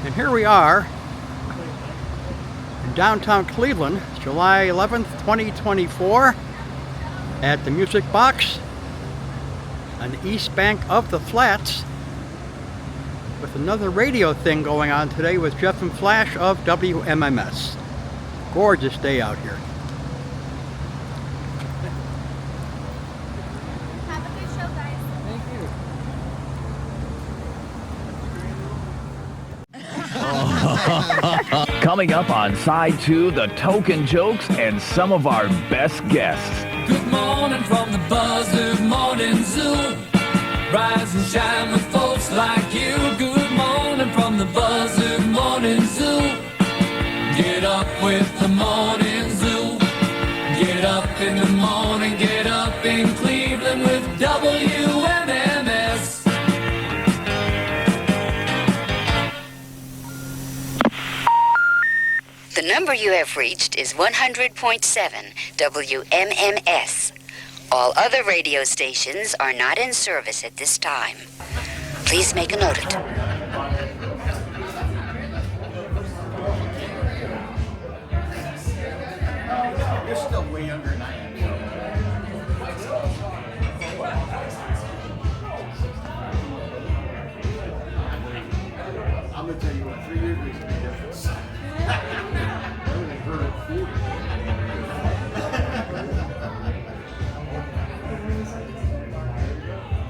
And here we are in downtown Cleveland, July 11th, 2024, at the Music Box on the east bank of the Flats, with another radio thing going on today with Jeff and Phlash of WMMS. Gorgeous day out here. Have a good show, guys. Thank you. Coming up on side 2, the token jokes and some of our best guests. Good morning from the Buzzard Morning Zoo. Rise and shine with folks like you. Good morning from the Buzzard Morning Zoo. Get up with the morning zoo. Get up in the morning, get up in Cleveland with WMMS. The number you have reached is 100.7 WMMS. All other radio stations are not in service at this time. Please make a note of it. You're still way younger than I am. I'm going to tell you what, 3 years makes a big difference. I only heard it 40.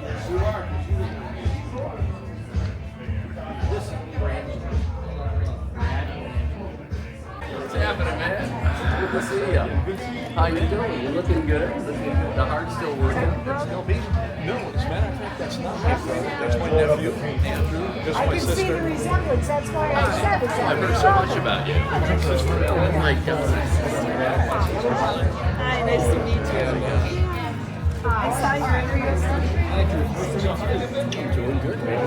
Yes, you are. What's happening, man? Good to see you. How you doing? You looking good? The heart's still working? That's still me? No, as a matter of fact, that's not my brother. That's my nephew, Andrew. That's my sister. See the resemblance, that's why I said it's I've heard so much about you. Oh my God. Hi, nice to meet you. I saw your interview. Doing good, man.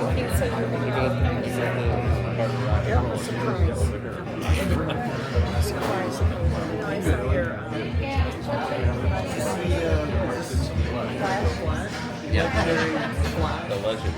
Yeah, the legend.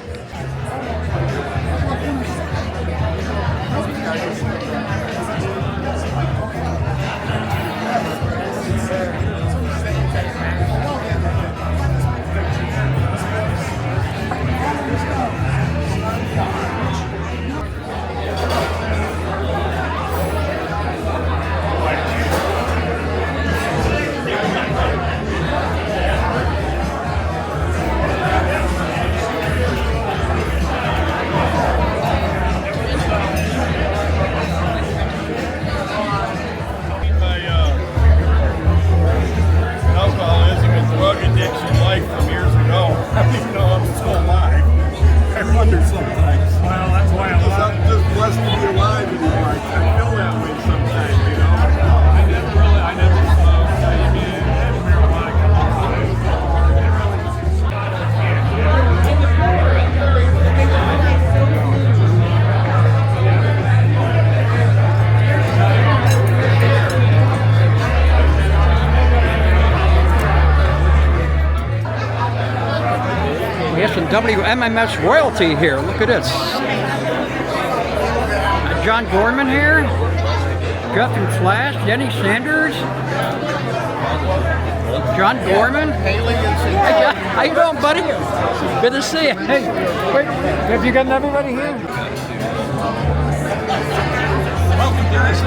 WMMS royalty here. Look at this. John Gorman here. Jeff and Phlash. Jenny Sanders. John Gorman. Hey, John. How you doing, buddy? Good to see you. Hey, wait, have you gotten everybody here? Welcome, guys.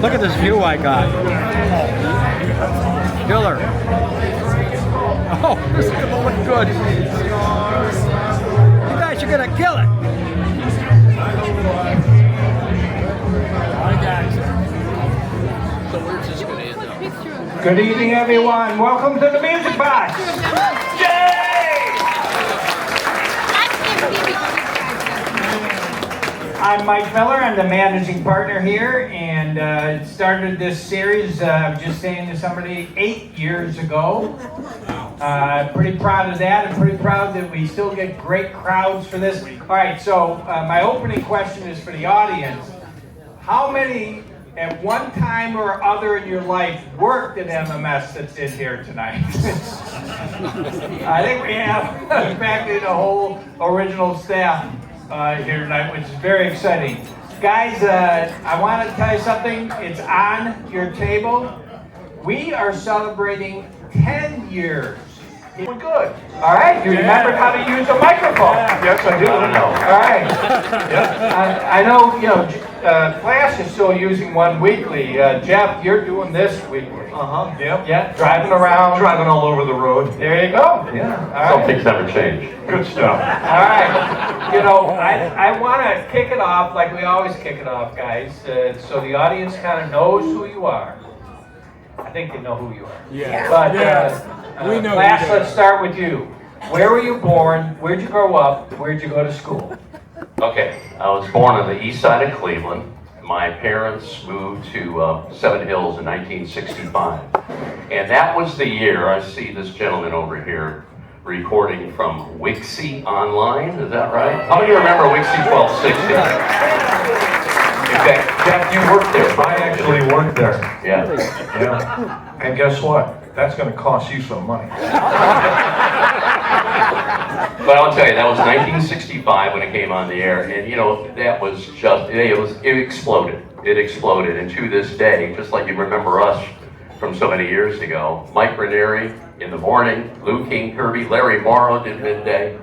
Look at this view I got. Killer. Oh, this is gonna look good. You guys are gonna kill it. So where's this going to end up? Good evening, everyone. Welcome to the Music Box. Yay! I'm Mike Miller. I'm the managing partner here, and started this series, I was just saying to somebody, 8 years ago. Pretty proud of that. I'm pretty proud that we still get great crowds for this. All right, so my opening question is for the audience. How many at one time or other in your life worked at MMS that's in here tonight? I think we have, in fact, the whole original staff here tonight, which is very exciting. Guys, I want to tell you something. It's on your table. We are celebrating 10 years. We're good. All right, you remembered how to use a microphone. Yes, I do. All right. I know, Phlash is still using one weekly. Jeff, you're doing this weekly. Yep. Yeah, driving around. Driving all over the road. There you go. Yeah. All right. Some things never change. Good stuff. All right. I want to kick it off like we always kick it off, guys, so the audience kind of knows who you are. I think they know who you are. Yeah. But we know. Phlash, let's start with you. Where were you born? Where'd you grow up? Where'd you go to school? Okay, I was born on the east side of Cleveland. My parents moved to Seven Hills in 1965. And that was the year, I see this gentleman over here recording from Wixie Online, is that right? How many of you remember Wixie 1260? In fact, Jeff, you worked there. I actually worked there. Yeah. Yeah. And guess what? That's going to cost you some money. But I'll tell you, that was 1965 when it came on the air, and that was just, it exploded. It exploded, and to this day, just like you remember us from so many years ago, Mike Ranieri in the morning, Lou King Kirby, Larry Morrow did midday,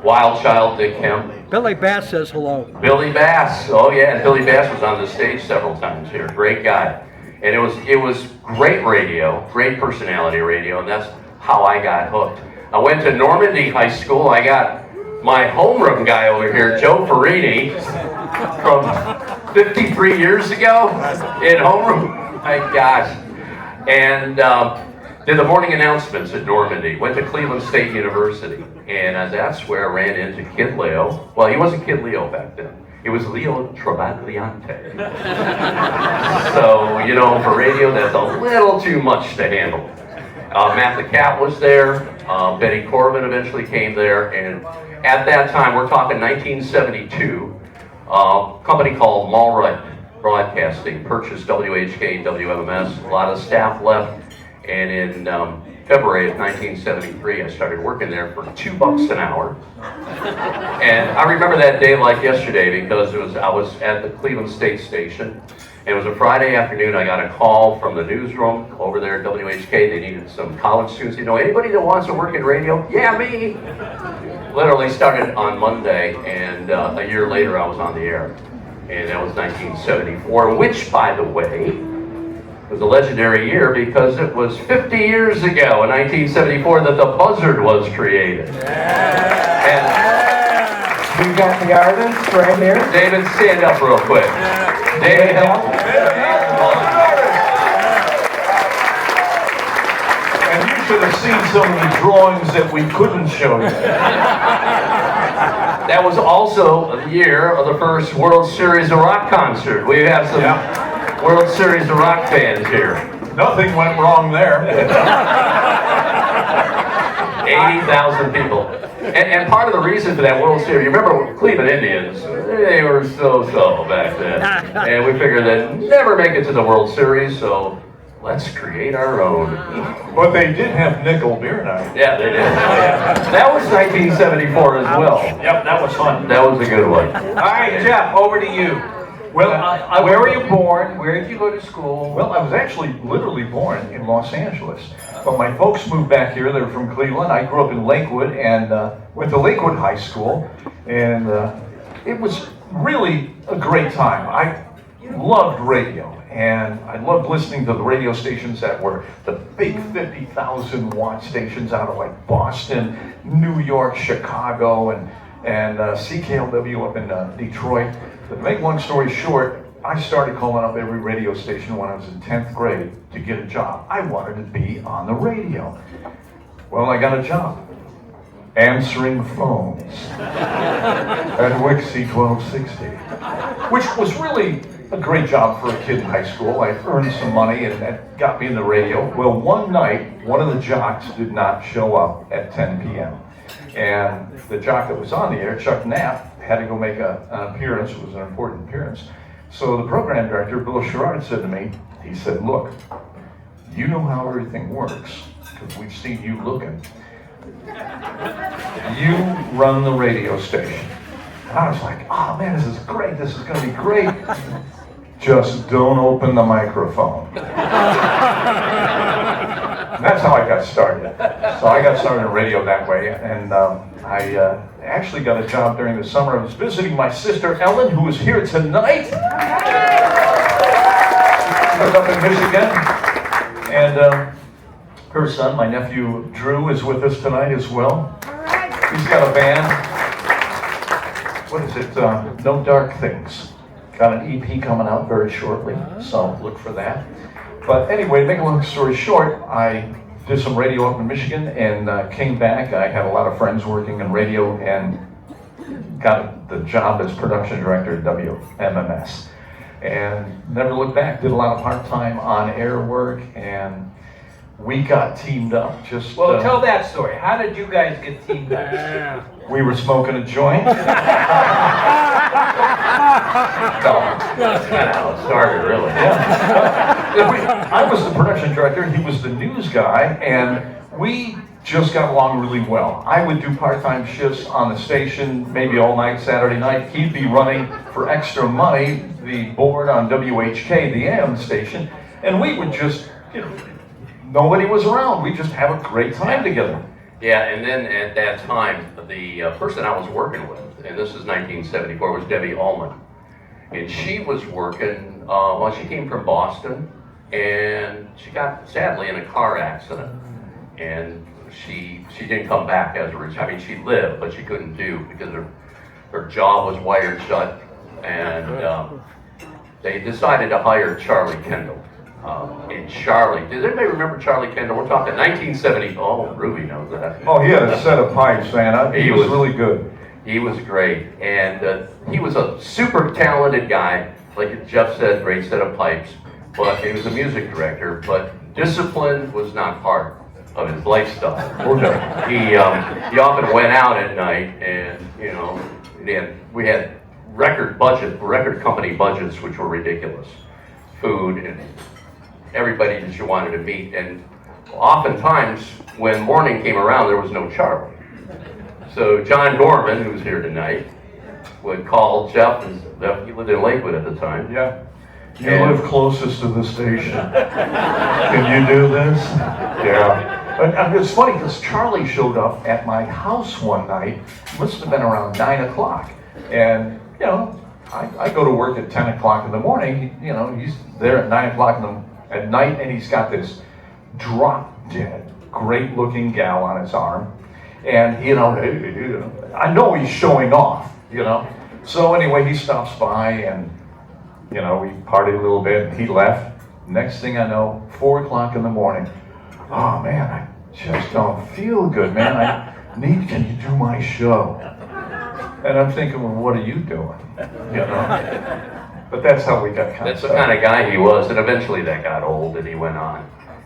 Wild Child Dick Kemp. Billy Bass says hello. Billy Bass, oh yeah, and Billy Bass was on the stage several times here, great guy. And it was great radio, great personality radio, and that's how I got hooked. I went to Normandy High School. I got my homeroom guy over here, Joe Farini, from 53 years ago in homeroom. My gosh. And did the morning announcements at Normandy. Went to Cleveland State University. And that's where I ran into Kid Leo. Well, he wasn't Kid Leo back then. It was Leo Travagliante. So, for radio, that's a little too much to handle. Matt the Cat was there. Betty Corbin eventually came there. And at that time, we're talking 1972, a company called Mallrite Broadcasting purchased WHK, WMMS. A lot of staff left. And in February of 1973, I started working there for $2 an hour. And I remember that day like yesterday because I was at the Cleveland State Station. And it was a Friday afternoon. I got a call from the newsroom over there at WHK. They needed some college students. Anybody that wants to work in radio? Yeah, me. Literally started on Monday, and a year later I was on the air. And that was 1974, which, by the way, was a legendary year because it was 50 years ago in 1974 that the Buzzard was created. And We got the artist right here. David, stand up real quick. David, help. And you should have seen some of the drawings that we couldn't show you. That was also the year of the first World Series of Rock concert. We have some World Series of Rock fans here. Nothing went wrong there. 80,000 people. And part of the reason for that World Series, you remember Cleveland Indians, they were so back then. And we figured they'd never make it to the World Series, so let's create our own. But they did have nickel beer night. Yeah, they did. Yeah. That was 1974 as well. Yep, that was fun. That was a good one. All right, Jeff, over to you. Well, where were you born? Where did you go to school? Well, I was actually literally born in Los Angeles. But my folks moved back here. They were from Cleveland. I grew up in Lakewood and went to Lakewood High School. And it was really a great time. I loved radio. And I loved listening to the radio stations that were the big 50,000 watt stations out of like Boston, New York, Chicago, and CKLW up in Detroit. But to make one story short, I started calling up every radio station when I was in 10th grade to get a job. I wanted to be on the radio. Well, I got a job answering phones at Wixie 1260. which was really a great job for a kid in high school. I earned some money and that got me in the radio. Well, one night, one of the jocks did not show up at 10 p.m. And the jock that was on the air, Chuck Knapp, had to go make an appearance. It was an important appearance. So the program director, Bill Sherrard, said to me, he said, look, you know how everything works, because we've seen you looking. You run the radio station. And I was like, oh man, this is great. This is going to be great. Just don't open the microphone. That's how I got started. So I got started in radio that way, and I actually got a job during the summer. I was visiting my sister Ellen, who is here tonight. She was up in Michigan, and her son, my nephew Drew, is with us tonight as well. He's got a band. What is it? No Dark Things. Got an EP coming out very shortly, so look for that. But anyway, to make a long story short, I did some radio up in Michigan and came back. I had a lot of friends working in radio and got the job as production director at WMMS. And never looked back, did a lot of part-time on-air work, and we got teamed up. Well, tell that story. How did you guys get teamed up? We were smoking a joint. That's kind of how it started, really. Yeah. I was the production director, he was the news guy, and we just got along really well. I would do part-time shifts on the station, maybe all night, Saturday night. He'd be running for extra money the board on WHK, the AM station, and we would just, nobody was around. We just have a great time together. Yeah, and then at that time, the person I was working with, and this is 1974, was Debbie Allman. And she was working, well, she came from Boston, and she got, sadly, in a car accident. And she didn't come back as a result. I mean, she lived, but she couldn't do, because her jaw was wired shut. And they decided to hire Charlie Kendall. And Charlie, does anybody remember Charlie Kendall? We're talking 1970. Oh, Ruby knows that. Oh, he had a set of pipes, man. He was really good. He was great, and he was a super talented guy. Like Jeff said, great set of pipes. But he was a music director. But discipline was not part of his lifestyle. He often went out at night, and we had record company budgets, which were ridiculous. Food and everybody that you wanted to meet, and oftentimes when morning came around, there was no Charlie. So John Gorman, who's here tonight, would call Jeff, and he lived in Lakewood at the time. Yeah. You live closest to the station. Can you do this? Yeah. And it's funny because Charlie showed up at my house one night. Must have been around 9 o'clock, and I go to work at 10 o'clock in the morning. He's there at 9 o'clock at night, and he's got this drop-dead, great-looking gal on his arm. And, I know he's showing off, So anyway, he stops by, and, we partied a little bit, and he left. Next thing I know, 4 o'clock in the morning. Oh, man, I just don't feel good, man. Can you do my show? And I'm thinking, well, what are you doing? But that's how we got kind That's the kind of guy he was, and eventually that got old, and he went on.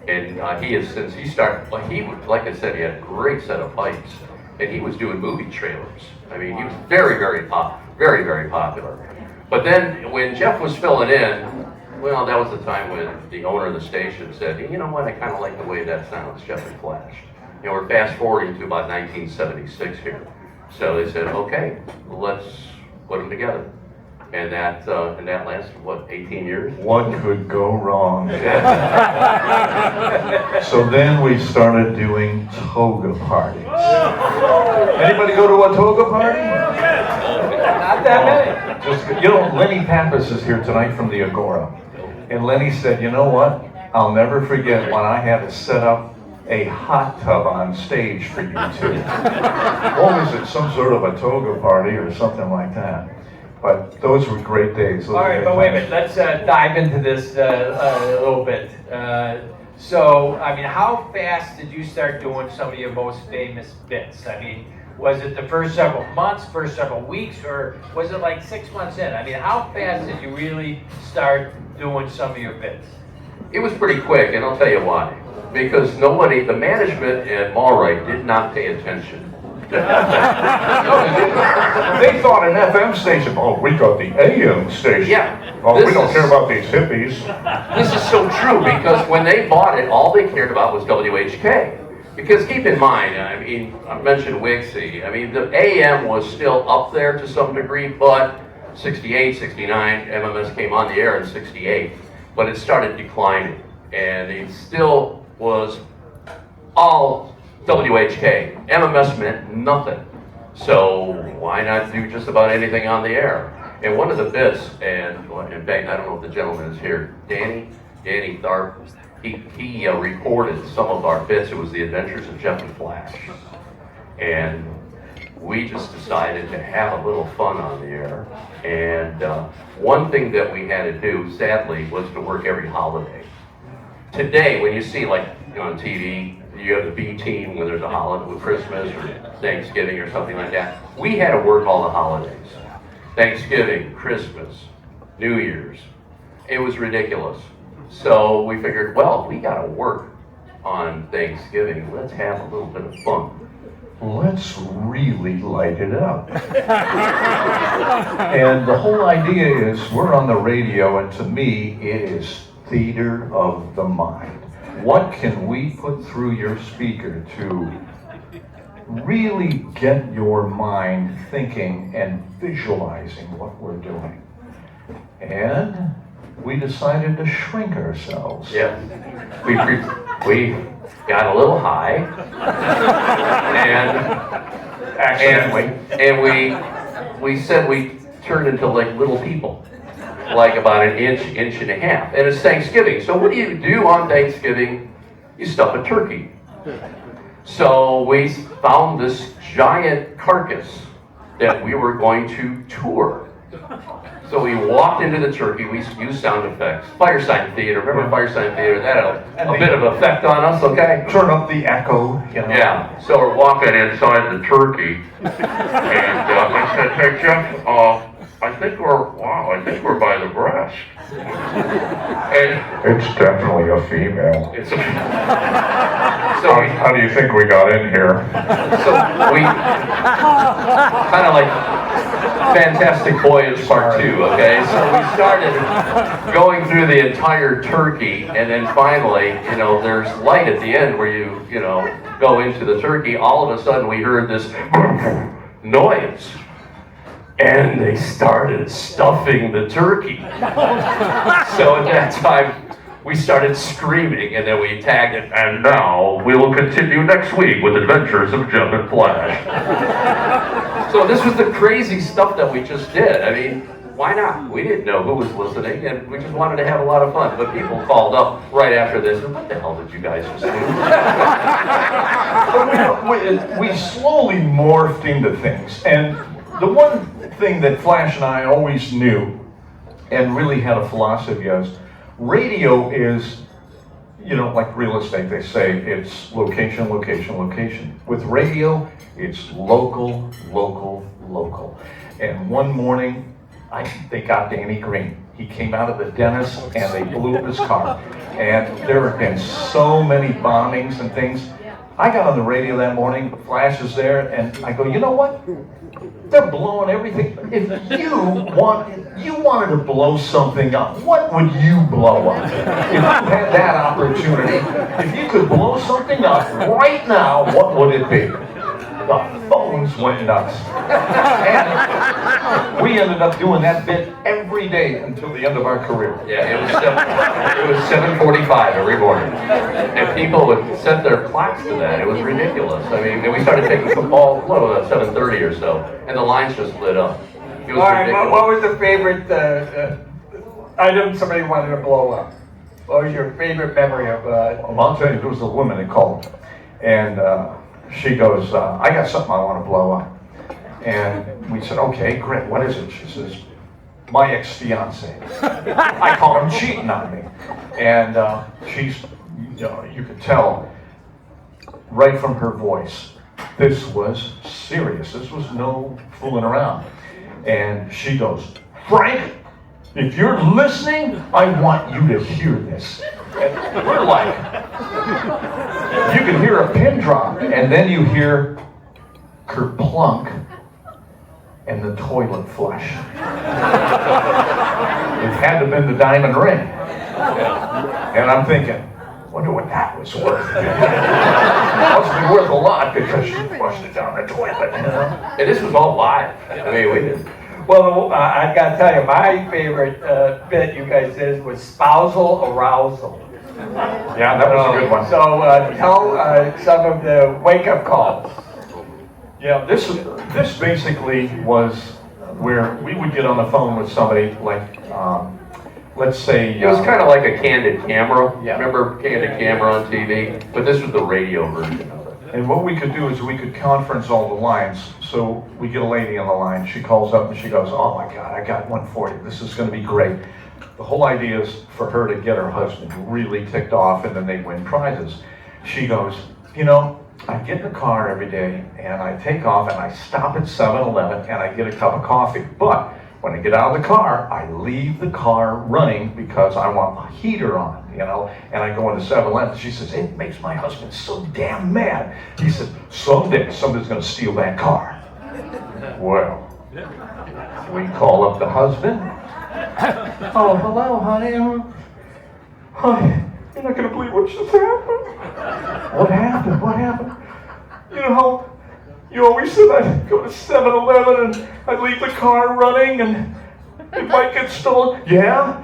And he has, since he started, like I said, he had a great set of pipes, and he was doing movie trailers. I mean, he was very, very popular. But then when Jeff was filling in, well, that was the time when the owner of the station said, you know what, I kind of like the way that sounds, Jeff and Phlash. We're fast forwarding to about 1976 here. So they said, okay, let's put them together. And that lasted, 18 years? What could go wrong? So then we started doing toga parties. Anybody go to a toga party? Not that many. Lenny Pappas is here tonight from the Agora. And Lenny said, you know what? I'll never forget when I had to set up a hot tub on stage for you two. What was it? Some sort of a toga party or something like that. But those were great days. All right, but wait a minute. Let's dive into this a little bit. So, I mean, how fast did you start doing some of your most famous bits? I mean, was it the first several months, first several weeks, or was it like 6 months in? I mean, how fast did you really start doing some of your bits? It was pretty quick, and I'll tell you why. Because nobody, the management at Mallray did not pay attention. They thought an FM station, oh, we got the AM station. Yeah. Oh, we don't care about these hippies. This is so true, because when they bought it, all they cared about was WHK. Because keep in mind, I mean, I mentioned Wixie. I mean, the AM was still up there to some degree, but 68, 69, MMS came on the air in 68, but it started declining. And it still was all WHK. MMS meant nothing. So why not do just about anything on the air? And one of the bits, and in fact, I don't know if the gentleman is here, Danny Tharp, he recorded some of our bits. It was the adventures of Jeff and Phlash. And we just decided to have a little fun on the air. And one thing that we had to do, sadly, was to work every holiday. Today, when you see, like, on TV, you have the B team when there's a holiday, with Christmas or Thanksgiving or something like that. We had to work all the holidays. Thanksgiving, Christmas, New Year's. It was ridiculous. So we figured, well, we got to work on Thanksgiving. Let's have a little bit of fun. Let's really light it up. And the whole idea is we're on the radio, and to me, it is theater of the mind. What can we put through your speaker to really get your mind thinking and visualizing what we're doing? And we decided to shrink ourselves. Yeah, we got a little high, and Accidentally. and we said we turned into like little people, like about an inch and a half. And it's Thanksgiving, so what do you do on Thanksgiving? You stuff a turkey. So we found this giant carcass that we were going to tour. So we walked into the turkey, we used sound effects. Firesign Theater, remember Firesign Theater? That had a bit of effect on us, okay? Turn up the echo, you know. Yeah, so we're walking inside the turkey, and I said, hey Jeff, I think we're by the breast. And It's definitely a female. it's How do you think we got in here? So we kind of like Fantastic Voyage Part 2, okay? So we started going through the entire turkey, and then finally, you know, there's light at the end where you know, go into the turkey. All of a sudden we heard this noise. And they started stuffing the turkey. So at that time, we started screaming, and then we tagged it, and now we will continue next week with Adventures of Jeff and Phlash. So this was the crazy stuff that we just did. I mean, why not? We didn't know who was listening, and we just wanted to have a lot of fun. But people called up right after this, and what the hell did you guys just do? We slowly morphed into things, and the one thing that Flash and I always knew and really had a philosophy is radio is, you know, like real estate, they say it's location, location, location. With radio, it's local, local, local. And one morning, they got Danny Green. He came out of the dentist and they blew up his car. And there have been so many bombings and things. I got on the radio that morning, Flash is there, and I go, you know what? They're blowing everything. If you wanted to blow something up, what would you blow up? If you had that opportunity, if you could blow something up right now, what would it be? The phones went nuts. And we ended up doing that bit every day until the end of our career. Yeah, it was 7:45 every morning, and people would set their clocks to that. It was ridiculous. I mean, and we started taking football, what was that, 7:30 or so, and the lines just lit up. It was All right, ridiculous. what was the favorite item somebody wanted to blow up? What was your favorite memory of? I'll tell you, there was a woman that called, and she goes, I got something I want to blow up. And we said, okay, great, what is it? She says, my ex-fiance. I call him cheating on me. And she's you could tell right from her voice, this was serious. This was no fooling around. And she goes, Frank, if you're listening, I want you to hear this. And we're like, you can hear a pin drop, and then you hear kerplunk and the toilet flush. It had to have been the diamond ring. And I'm thinking, wonder what that was worth. Must be worth a lot because she flushed it down the toilet. And this was all live. I mean, we did. Well, I gotta tell you, my favorite bit you guys did was spousal arousal. Yeah, that was a good one. So tell some of the wake-up calls. Yeah, this basically was where we would get on the phone with somebody like, let's say... It was kind of like a candid camera. Yeah. Remember candid camera on TV? But this was the radio version of it. And what we could do is we could conference all the lines. So we get a lady on the line. She calls up and she goes, oh my God, I got one for you. This is going to be great. The whole idea is for her to get her husband really ticked off and then they win prizes. She goes, you know, I get in the car every day and I take off and I stop at 7-Eleven and I get a cup of coffee. But when I get out of the car, I leave the car running because I want the heater on, you know, and I go into 7-Eleven. She says, it makes my husband so damn mad. He said, someday somebody's going to steal that car. Well, we call up the husband. Oh, hello, honey. Honey, you're not going to believe what just happened. What happened? What happened? You know how you always said I'd go to 7-Eleven and I'd leave the car running and it might get stolen. Yeah.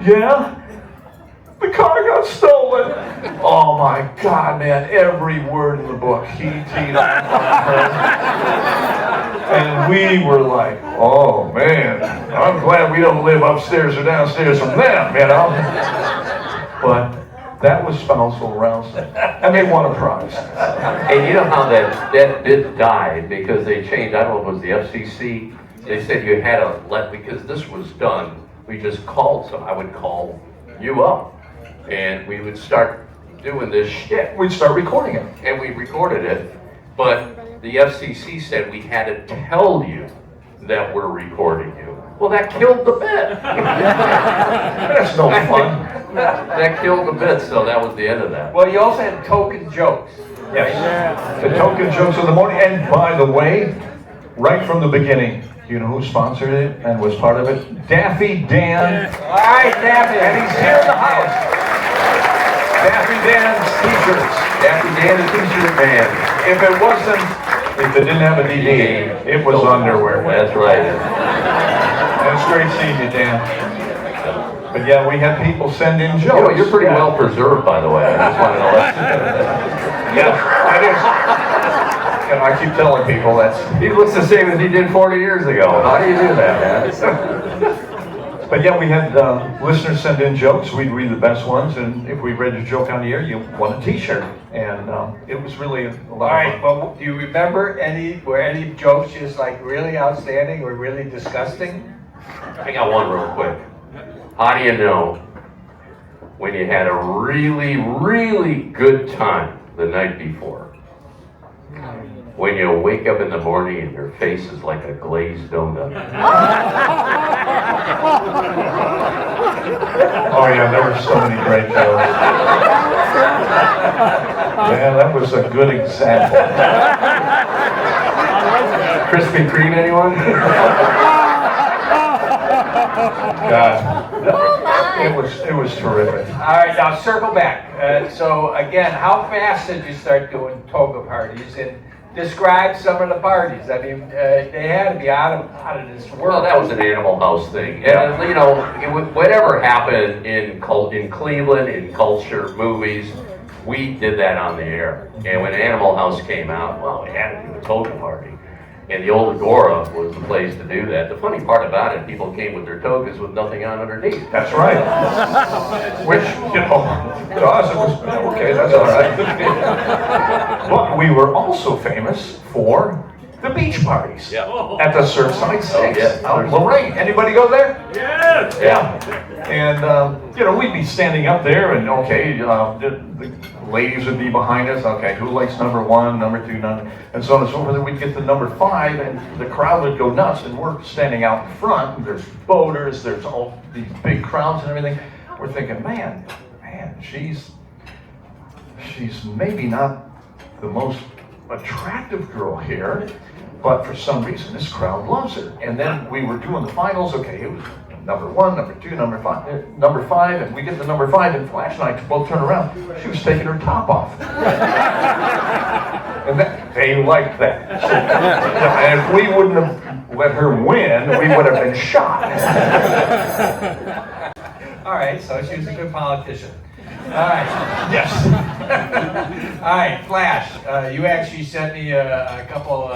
The car got stolen. Oh my God, man, every word in the book, he teed off on her. And we were like, oh man, I'm glad we don't live upstairs or downstairs from them, you know? But that was spousal arousal. And they won a prize. And you know how that bit died because they changed, I don't know if it was the FCC, they said you had to because this was done, we just called I would call you up and we would start doing this shit. We'd start recording it. And we recorded it, but the FCC said we had to tell you that we're recording you. Well, that killed the bit. That's no fun. That killed the bit, so that was the end of that. Well, you also had token jokes. Yes. The token jokes of the morning. And by the way, right from the beginning, you know who sponsored it and was part of it? Daffy Dan. All right, Daffy. And he's here in the house. Daffy Dan's t-shirts. Daffy Dan, the t-shirt man. If it didn't have a DD, it was underwear. That's right. It's great seeing you, Dan. But yeah, we had people send in jokes. You know, you're pretty well preserved, by the way. I just wanted to let you know. Yeah, that is. And I keep telling people he looks the same as he did 40 years ago. How do you do that, man? But yeah, we had listeners send in jokes. We'd read the best ones, and if we read your joke on the air, you won a t-shirt. And it was really a lot of fun. All right, well, do you remember were any jokes just like really outstanding or really disgusting? I got one real quick. How do you know when you had a really, really good time the night before? When you wake up in the morning and your face is like a glazed donut. Oh yeah, there were so many great jokes. Yeah, that was a good example. Krispy Kreme, anyone? God, it was terrific. All right, now circle back. So again, how fast did you start doing toga parties? And describe some of the parties. I mean, they had to be out of this world. Well, that was an Animal House thing. And, you know, whatever happened in Cleveland, in culture, movies, we did that on the air. And when Animal House came out, well, we had to do a toga party. And the old Agora was the place to do that. The funny part about it, people came with their togas with nothing on underneath. That's right. Which, you know, to us it was, okay, that's all right. But we were also famous for the beach parties at the Surfside Six out in Lorraine. Anybody go there? Yeah. And, you know, we'd be standing up there, and okay, the ladies would be behind us. Okay, who likes number 1, number 2, and so on and so forth. Then we'd get to number 5, and the crowd would go nuts. And we're standing out in front, and there's voters, there's all these big crowds and everything. We're thinking, man, she's maybe not the most attractive girl here, but for some reason this crowd loves her. And then we were doing the finals. Okay, it was number 1, number 2, number 5, and we get to number 5, and Phlash and I both turn around. She was taking her top off. And they liked that. And if we wouldn't have let her win, we would have been shot. All right, so she was a good politician. All right. Yes. All right, Phlash, you actually sent me a couple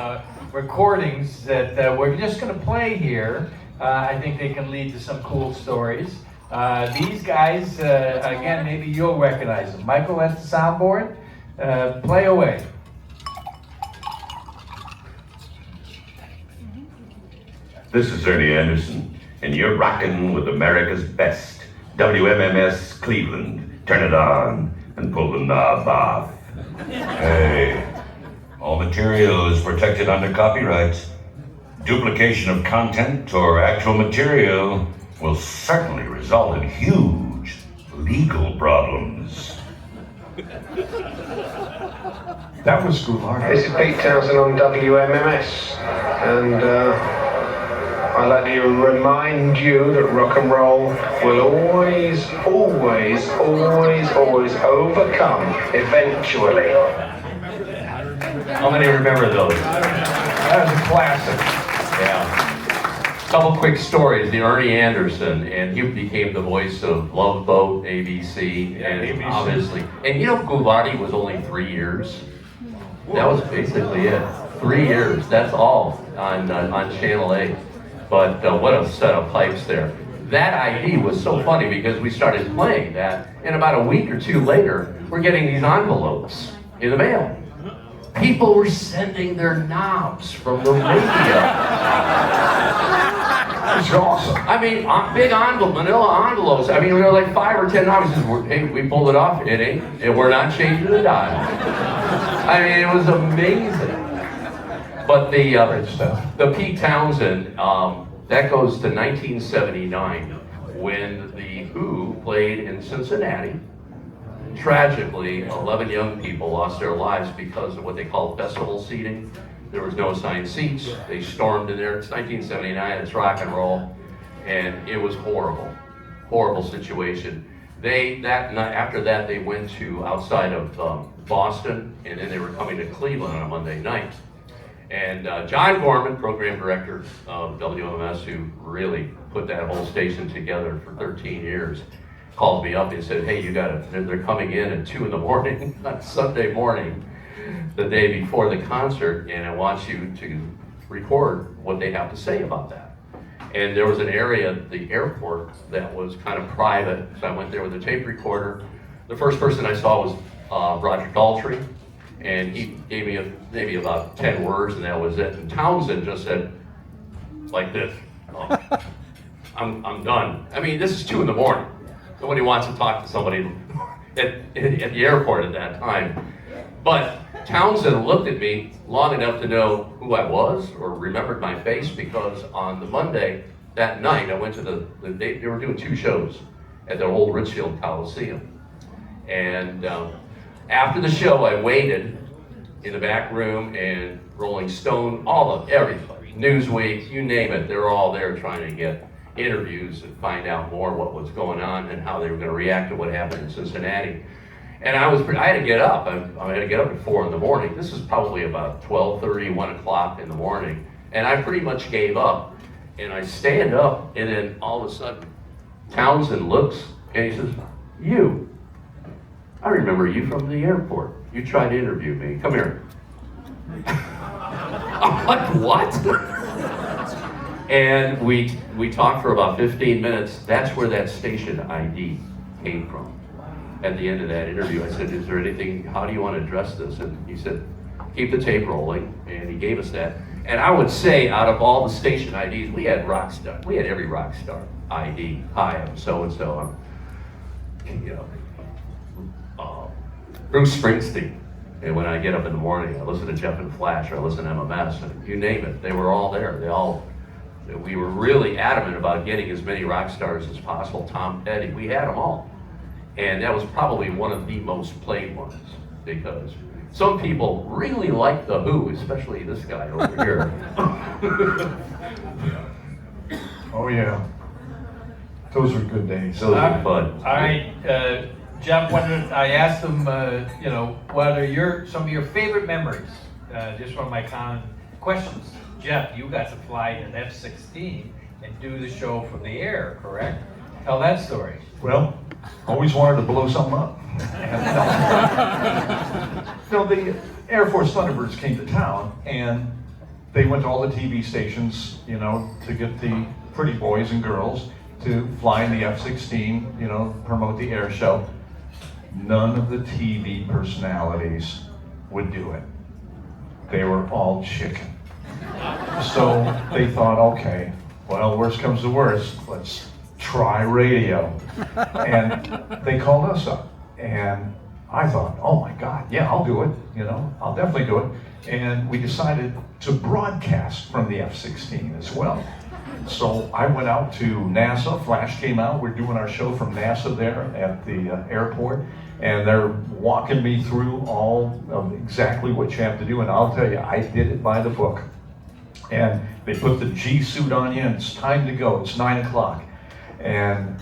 recordings that we're just going to play here. I think they can lead to some cool stories. These guys, again, maybe you'll recognize them. Michael at the soundboard, play away. This is Ernie Anderson, and you're rocking with America's best. WMMS Cleveland. Turn it on and pull the knob off. Hey, all material is protected under copyright. Duplication of content or actual material will certainly result in huge legal problems. That was Goulart. This is Pete Townsend on WMMS, and I'd like to remind you that rock and roll will always, always, always, always overcome eventually. How many remember those? That was a classic. Yeah. Couple quick stories. The Ernie Anderson, and he became the voice of Love Boat, ABC, and ABC. Obviously. And you know, Goulart was only 3 years. That was basically it. 3 years. That's all on Channel 8. But what a set of pipes there. That ID was so funny because we started playing that, and about a week or 2 later, we're getting these envelopes in the mail. People were sending their knobs from the radio. That's awesome. I mean, big envelope, manila envelopes. I mean, we were like 5 or 10 knobs. Hey, we pulled it off. It ain't, and we're not changing the dial. I mean, it was amazing. But the Pete Townsend, that goes to 1979 when the Who played in Cincinnati. Tragically, 11 young people lost their lives because of what they call festival seating. There was no assigned seats. They stormed in there. It's 1979. It's rock and roll, and it was horrible, horrible situation. After that, they went to outside of Boston, and then they were coming to Cleveland on a Monday night. And John Gorman, program director of WMMS, who really put that whole station together for 13 years, called me up and said, hey, they're coming in at 2 in the morning on Sunday morning, the day before the concert, and I want you to record what they have to say about that. And there was an area at the airport that was kind of private, so I went there with a tape recorder. The first person I saw was Roger Daltrey, and he gave me maybe about 10 words, and that was it. And Townsend just said, like this, oh, I'm done. I mean, this is 2 in the morning. Nobody wants to talk to somebody at the airport at that time. But Townsend looked at me long enough to know who I was or remembered my face, because on the Monday, that night, I went to they were doing 2 shows at the old Richfield Coliseum. And after the show, I waited in the back room, and Rolling Stone, everybody, Newsweek, you name it, they're all there trying to get interviews and find out more what was going on and how they were going to react to what happened in Cincinnati. And I had to get up. I had to get up at 4 in the morning. This is probably about 12:30, 1 o'clock in the morning. And I pretty much gave up. And I stand up, and then all of a sudden, Townsend looks, and he says, you. I remember you from the airport. You tried to interview me. Come here. I'm like, what? And we talked for about 15 minutes. That's where that station ID came from. At the end of that interview, I said, is there anything, how do you want to address this? And he said, keep the tape rolling. And he gave us that. And I would say, out of all the station IDs, we had rock star. We had every rock star ID. Hi, I'm so-and-so. I'm Bruce Springsteen. And when I get up in the morning, I listen to Jeff and Phlash, or I listen to MMS, and you name it, they were all there. We were really adamant about getting as many rock stars as possible. Tom Petty, we had them all. And that was probably one of the most played ones, because some people really like The Who, especially this guy over here. Oh yeah, those were good days. Those were fun. All right, Jeff, I asked them, what are some of your favorite memories? Just one of my common questions. Jeff, you got to fly in an F-16 and do the show from the air, correct? Tell that story. Well, always wanted to blow something up. The Air Force Thunderbirds came to town, and they went to all the TV stations, to get the pretty boys and girls to fly in the F-16, promote the air show. None of the TV personalities would do it. They were all chicken. So they thought, okay, well, worst comes to worst, let's try radio. And they called us up. And I thought, oh my God, yeah, I'll do it. I'll definitely do it. And we decided to broadcast from the F-16 as well. So I went out to NASA. Phlash came out. We're doing our show from NASA there at the airport. And they're walking me through all of exactly what you have to do. And I'll tell you, I did it by the book. And they put the G suit on you, and it's time to go. It's 9 o'clock. And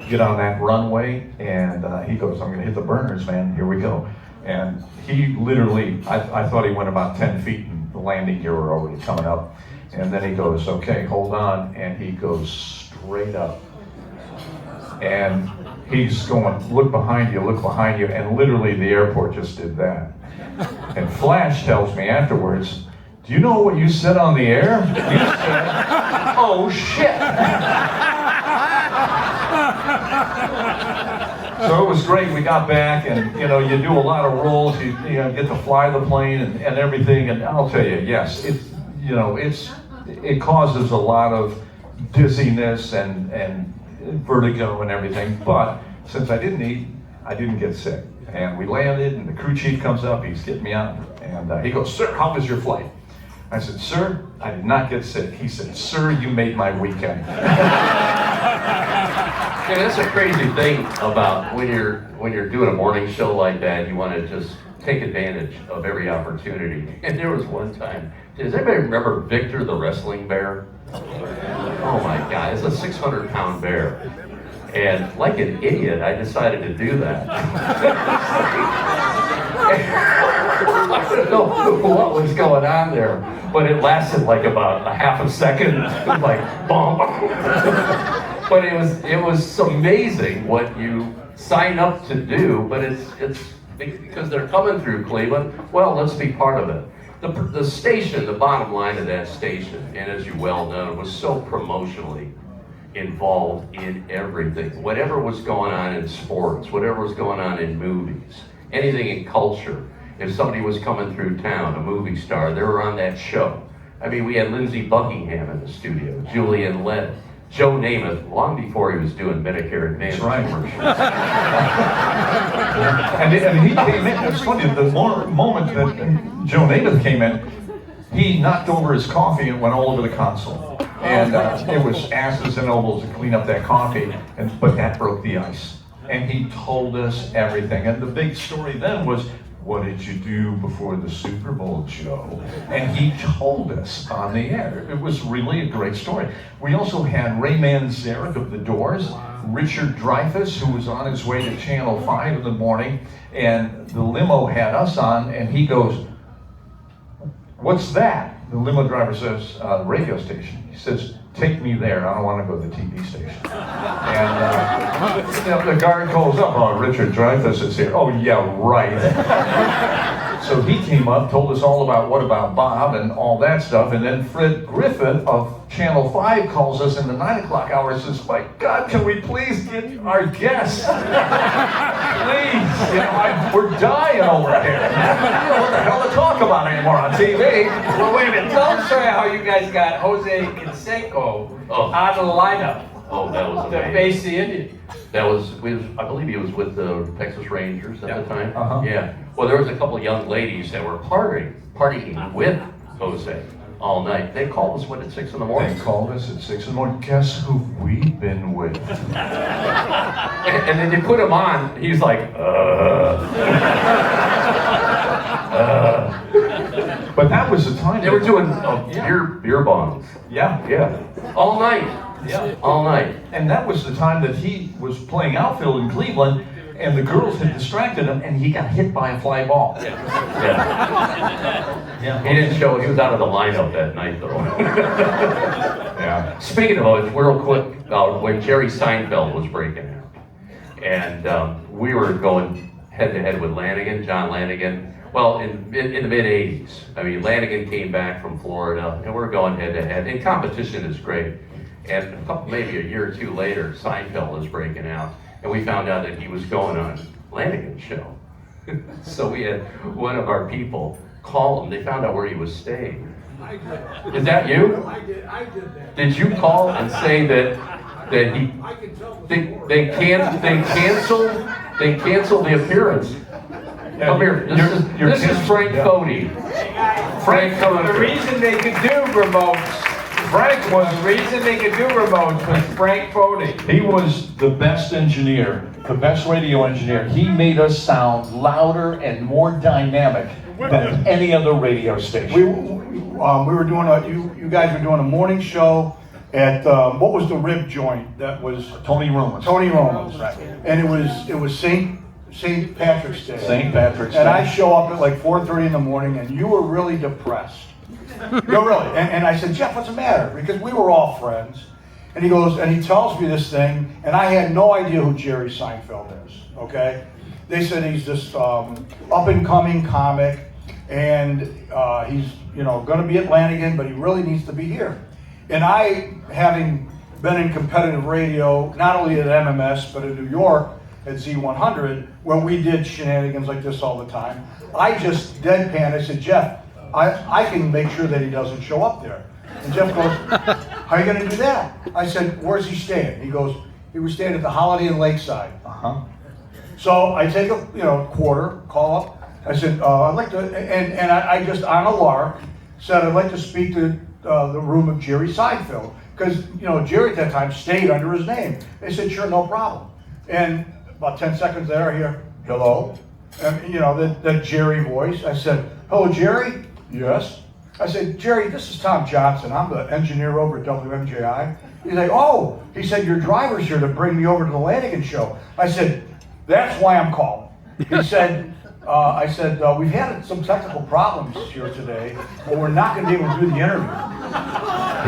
get on that runway, and he goes, I'm gonna hit the burners, man, here we go. And he literally, I thought he went about 10 feet, and the landing gear were already coming up. And then he goes, okay, hold on, and he goes straight up. And he's going, look behind you, and literally the airport just did that. And Phlash tells me afterwards, do you know what you said on the air? You said, oh shit. So it was great. We got back, and you do a lot of rolls. You get to fly the plane and everything. And I'll tell you, yes, it causes a lot of dizziness and vertigo and everything. But since I didn't eat, I didn't get sick. And we landed, and the crew chief comes up. He's getting me out, and he goes, "Sir, how was your flight?" I said, "Sir, I did not get sick." He said, "Sir, you made my weekend." Yeah, that's a crazy thing about when you're doing a morning show like that. You want to just take advantage of every opportunity. And there was one time. Does anybody remember Victor the wrestling bear? Oh my God, it's a 600-pound bear. And like an idiot, I decided to do that. I didn't know what was going on there, but it lasted like about a half a second. It was like, boom. But it was amazing what you sign up to do, but it's because they're coming through Cleveland. Well, let's be part of it. The station, the bottom line of that station, and as you well know, was so promotionally involved in everything. Whatever was going on in sports, whatever was going on in movies, anything in culture. If somebody was coming through town, a movie star, they were on that show. I mean, we had Lindsey Buckingham in the studio, Julian Led, Joe Namath, long before he was doing Medicare Advantage commercials. and he came in, it's funny, the moment that Joe Namath came in, he knocked over his coffee and went all over the console. And it was asses and elbows to clean up that coffee, but that broke the ice. And he told us everything. And the big story then was, what did you do before the Super Bowl, Joe? And he told us on the air. It was really a great story. We also had Ray Manzarek of The Doors, Richard Dreyfuss, who was on his way to Channel 5 in the morning, and the limo had us on, and he goes, "What's that?" The limo driver says, "The radio station." He says, "Take me there. I don't want to go to the TV station." And the guard calls up, "Oh, Richard Dreyfuss is here." "Oh, yeah, right." So he came up, told us all about What About Bob and all that stuff. And then Fred Griffith of Channel 5 calls us in the 9 o'clock hour and says, "My God, can we please get our guests? Please, we're dying over here. I don't know what the hell to talk about anymore on TV." Well, wait a minute. Tell us how you guys got Jose Canseco out of the lineup. Oh, that was to amazing. face the Indian. That was, I believe he was with the Texas Rangers at the time. Uh-huh. Yeah. Well, there was a couple of young ladies that were partying with Jose all night. They called us when at 6 in the morning. They called us at 6 in the morning. Guess who we've been with? And then they put him on. He's like, But that was the time. They were doing beer bongs. Yeah. Yeah. All night. Yeah. All night. And that was the time that he was playing outfield in Cleveland, and the girls had distracted him, and he got hit by a fly ball. Yeah. Yeah. He didn't show. He was out of the lineup that night, though. Yeah. Speaking of it, real quick, when Jerry Seinfeld was breaking out, and we were going head-to-head with Lanigan, John Lanigan. Well, in the mid-'80s. I mean, Lanigan came back from Florida, and we're going head-to-head. And competition is great. And maybe a year or two later, Seinfeld is breaking out, and we found out that he was going on Lanigan's show. So we had one of our people call him. They found out where he was staying. I did. Is that you? I did that. Did you call and say that he I can tell the story. they canceled the appearance? Come here. This is Frank Cody. Frank Cody. The reason they could do remotes, the reason they could do remotes was Frank Fody. He was the best engineer, the best radio engineer. He made us sound louder and more dynamic than any other radio station. We were doing you guys were doing a morning show at what was the rib joint that was Tony Roman's. Tony Roman's, right? And it was St. Patrick's Day. St. Patrick's Day. And I show up at like 4:30 in the morning, and you were really depressed. No, really. And I said, Jeff, what's the matter? Because we were all friends. And he goes, and he tells me this thing, and I had no idea who Jerry Seinfeld is. Okay, they said he's this up-and-coming comic, and he's going to be at Lanigan, but he really needs to be here. And I, having been in competitive radio, not only at MMS but in New York at Z100, where we did shenanigans like this all the time, I just deadpan. I said, Jeff, I can make sure that he doesn't show up there. And Jeff goes, how are you going to do that? I said, where's he staying? He goes, he was staying at the Holiday Inn Lakeside. So I take a quarter, call up. I said, I'd like to, and I just on a lark said I'd like to speak to the room of Jerry Seinfeld, because Jerry at that time stayed under his name. They said, sure, no problem. And about 10 seconds later, I hear, hello, and that Jerry voice. I said, hello, Jerry. Yes. I said, Jerry, this is Tom Johnson. I'm the engineer over at WMJI. He's like, oh, he said, your driver's here to bring me over to the Lanigan show. I said, that's why I'm calling. He said, I said, we've had some technical problems here today, but we're not going to be able to do the interview.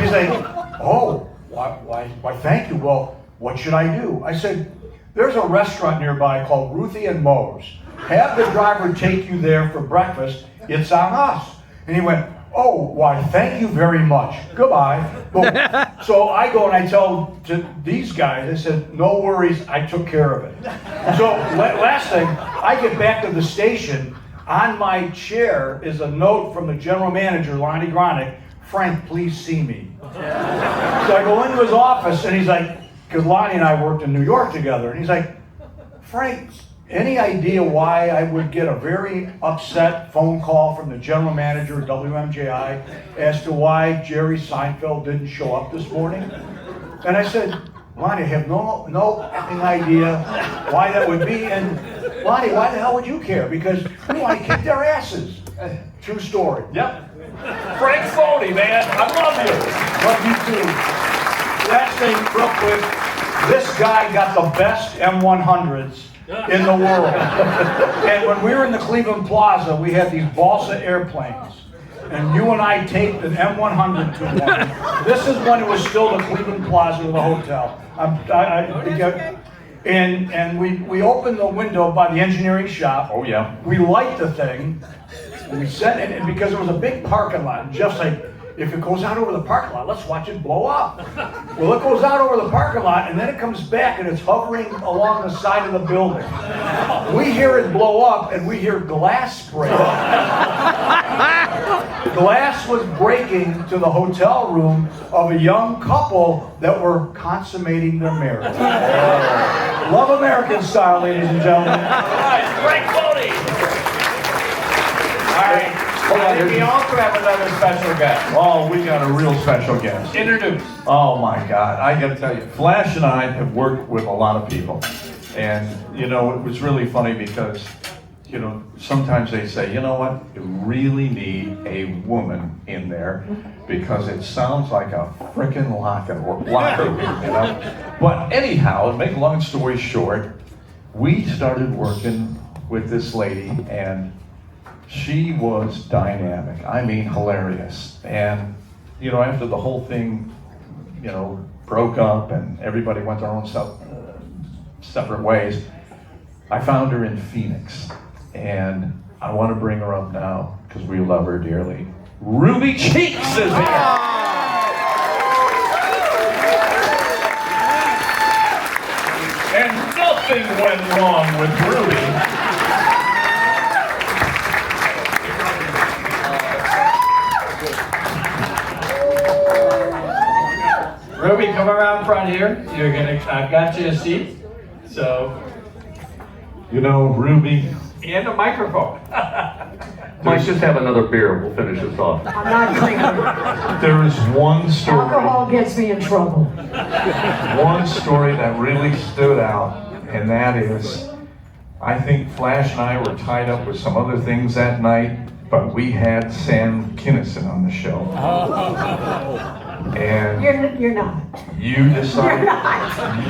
He's like, oh, why, thank you. Well, what should I do? I said, there's a restaurant nearby called Ruthie and Moe's. Have the driver take you there for breakfast. It's on us. And he went, oh, why, thank you very much. Goodbye. Boom. So I go and I tell to these guys, I said, no worries, I took care of it. So last thing, I get back to the station. On my chair is a note from the general manager, Lonnie Gronick, Frank, please see me. So I go into his office and he's like, because Lonnie and I worked in New York together, and he's like, Frank, any idea why I would get a very upset phone call from the general manager of WMJI as to why Jerry Seinfeld didn't show up this morning? And I said, Lonnie, I have no effing idea why that would be. And Lonnie, why the hell would you care? Because we want to kick their asses. True story. Yep. Frank Fody, man. I love you. Love you too. Last thing, real quick. This guy got the best M100s in the world. And when we were in the Cleveland Plaza, we had these balsa airplanes. And you and I taped an M100 to one. This is when it was still the Cleveland Plaza of the hotel. And we opened the window by the engineering shop. Oh, yeah. We light the thing. And we set it, and because there was a big parking lot, and Jeff's like, if it goes out over the parking lot, let's watch it blow up. Well, it goes out over the parking lot, and then it comes back, and it's hovering along the side of the building. We hear it blow up, and we hear glass break. Glass was breaking to the hotel room of a young couple that were consummating their marriage. Love American style, ladies and gentlemen. Frank Cody. All right. We also have another special guest. Oh, we got a real special guest. Introduce. Oh my God, I gotta tell you, Phlash and I have worked with a lot of people. And, you know, it was really funny because, you know, sometimes they say, you know what, you really need a woman in there because it sounds like a frickin' locker room, you know? But anyhow, to make a long story short, we started working with this lady and she was dynamic. I mean, hilarious. And, you know, after the whole thing, you know, broke up and everybody went their own separate ways, I found her in Phoenix. And I want to bring her up now because we love her dearly. Ruby Cheeks is here. And nothing went wrong with Ruby. Ruby, come around front here. I've got you a seat. So, you know, Ruby. And a microphone. Let's just have another beer. We'll finish this off. I'm not drinking. There is one story. Alcohol gets me in trouble. One story that really stood out, and that is, I think Phlash and I were tied up with some other things that night, but we had Sam Kinison on the show. And You're not. you decided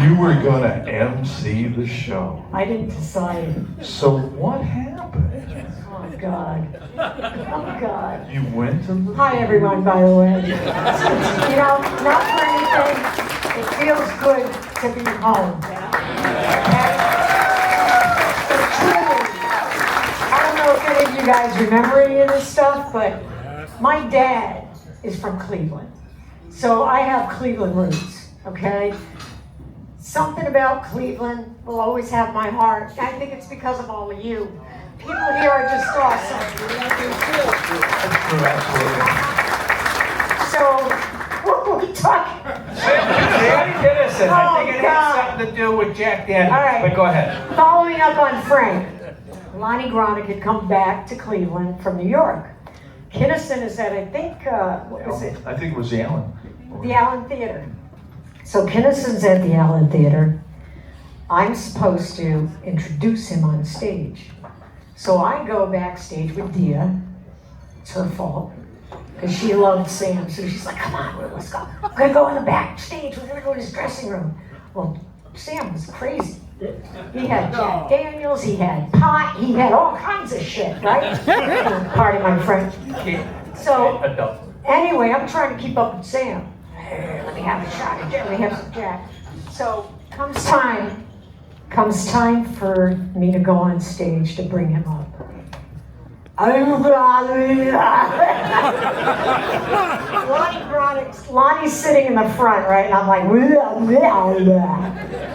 you were gonna MC the show. I didn't decide. So what happened? Oh God. Oh God. You went to the... Hi everyone, by the way. You know, not for anything. It feels good to be home. Okay? Truly, I don't know if any of you guys remember any of this stuff, but my dad is from Cleveland. So I have Cleveland roots, okay? Something about Cleveland will always have my heart. I think it's because of all of you. People here are just awesome. So, what were we talking? Danny Kinnison. I think it has something to do with Jack Daniels. All right. But go ahead. Following up on Frank, Lonnie Gronick had come back to Cleveland from New York. Kinnison is at, I think, what was it? I think it was the Allen. The Allen Theater. So Kinnison's at the Allen Theater. I'm supposed to introduce him on stage. So I go backstage with Dia. It's her fault. Because she loved Sam. So she's like, come on, let's go. We're going to go in the backstage. We're going to go to his dressing room. Well, Sam was crazy. He had Jack Daniels, he had pot, he had all kinds of shit, right? Pardon my French. So, anyway, I'm trying to keep up with Sam. Hey, let me have a shot of Jack, let me have some Jack. So, comes time for me to go on stage to bring him up. Lonnie's sitting in the front, right? And I'm like,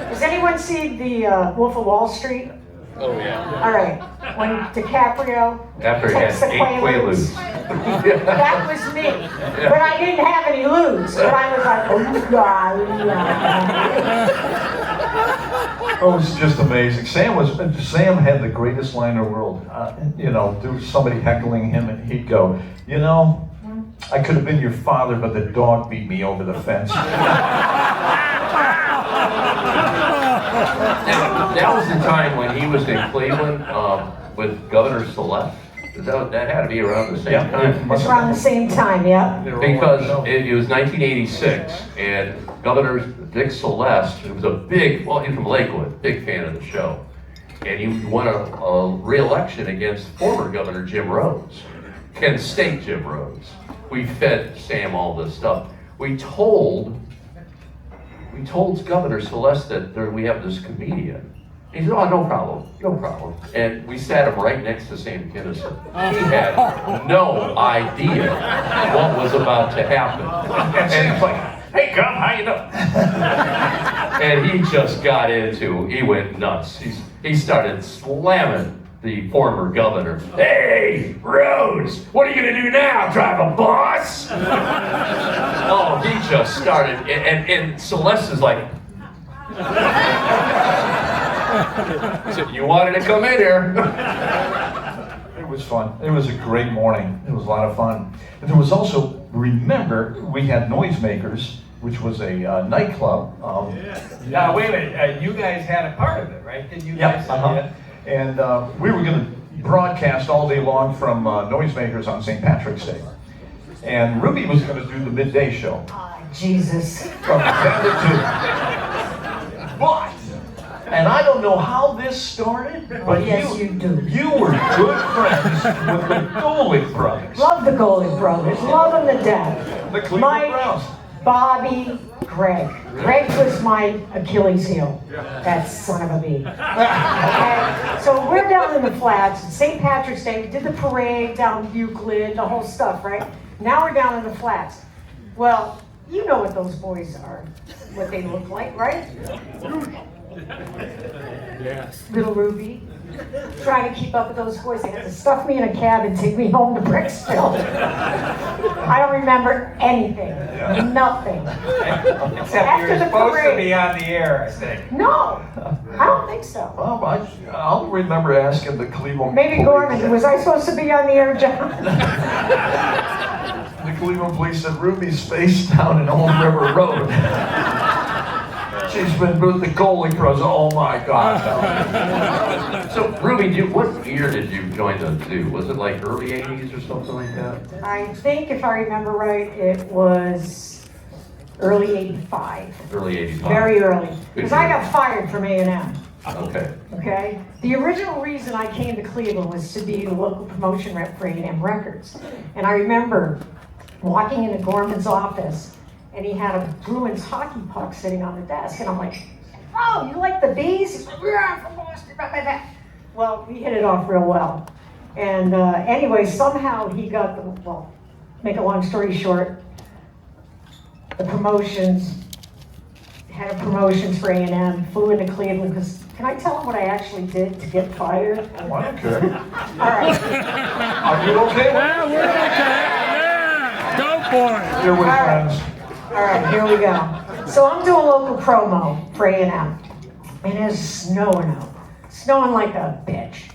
does anyone see the Wolf of Wall Street? Oh, yeah. All right. When DiCaprio After he had takes the 8 Quaaludes. That was me. But I didn't have any lose. But I was like, Oh, it was just amazing. Sam had the greatest line in the world. You know, there was somebody heckling him, and he'd go, you know, I could have been your father, but the dog beat me over the fence. That was the time when he was in Cleveland with Governor Celeste. That had to be around the same time. It's around the same time, yeah. Because it was 1986, and Governor Dick Celeste, who was a big, well, he's from Lakewood, big fan of the show. And he won a re-election against former Governor Jim Rose, Kent State Jim Rose. We fed Sam all this stuff. We told Governor Celeste that we have this comedian He said, oh, no problem, no problem. And we sat him right next to Sam Kinison. He had no idea what was about to happen. And he's like, hey, Gum, how you doing? And he just got he went nuts. He started slamming the former governor. Hey, Rhodes, what are you gonna do now, drive a bus? Oh, he just started, and Celeste is like, he said, you wanted to come in here. It was fun. It was a great morning. It was a lot of fun. And there was also, remember, we had Noisemakers, which was a nightclub. Now, wait a minute. You guys had a part of it, right? Did you guys? Yeah. And we were going to broadcast all day long from Noisemakers on St. Patrick's Day. And Ruby was going to do the midday show. Jesus. From 10 to 2. But, and I don't know how this started, but yes, you do. You were good friends with the Golick brothers. Love the Golick brothers. Love them to death. The Cleveland Mike, Browns. Bobby, Greg. Greg was my Achilles heel. That son of a bee. Okay, so we're down in the flats. It's St. Patrick's Day. We did the parade down Euclid, the whole stuff, right? Now we're down in the flats. Well, you know what those boys are, what they look like, right? Yes. Little Ruby, trying to keep up with those boys. They had to stuff me in a cab and take me home to Bricksville. I don't remember anything, nothing. Except you're supposed to be on the air, I think. No, I don't think so. Well, I'll remember asking the Cleveland Maybe police. Gorman, was I supposed to be on the air, John? The Cleveland police said Ruby's face down in Old River Road. She's been with the Golick Bros. Oh my God. No. So, Ruby, what year did you join the zoo? Was it like early 80s or something like that? I think, if I remember right, it was early 85. Early 85. Very early. Because I got fired from A&M. Okay. Okay? The original reason I came to Cleveland was to be the local promotion rep for A&M Records. And I remember walking into Gorman's office, and he had a Bruins hockey puck sitting on the desk. And I'm like, oh, you like the Bees? He's like, yeah, I'm from Boston. Blah, blah, blah. Well, we hit it off real well. And anyway, somehow he got the, well, make a long story short, the promotions, had a promotions for A&M, flew into Cleveland, because, can I tell him what I actually did to get fired? Oh, I don't care. All right. Are you okay? Yeah, we're okay. Yeah. Go for it. You're with friends. All right, here we go. So I'm doing local promo for A&M, and it's snowing out. Snowing like a bitch.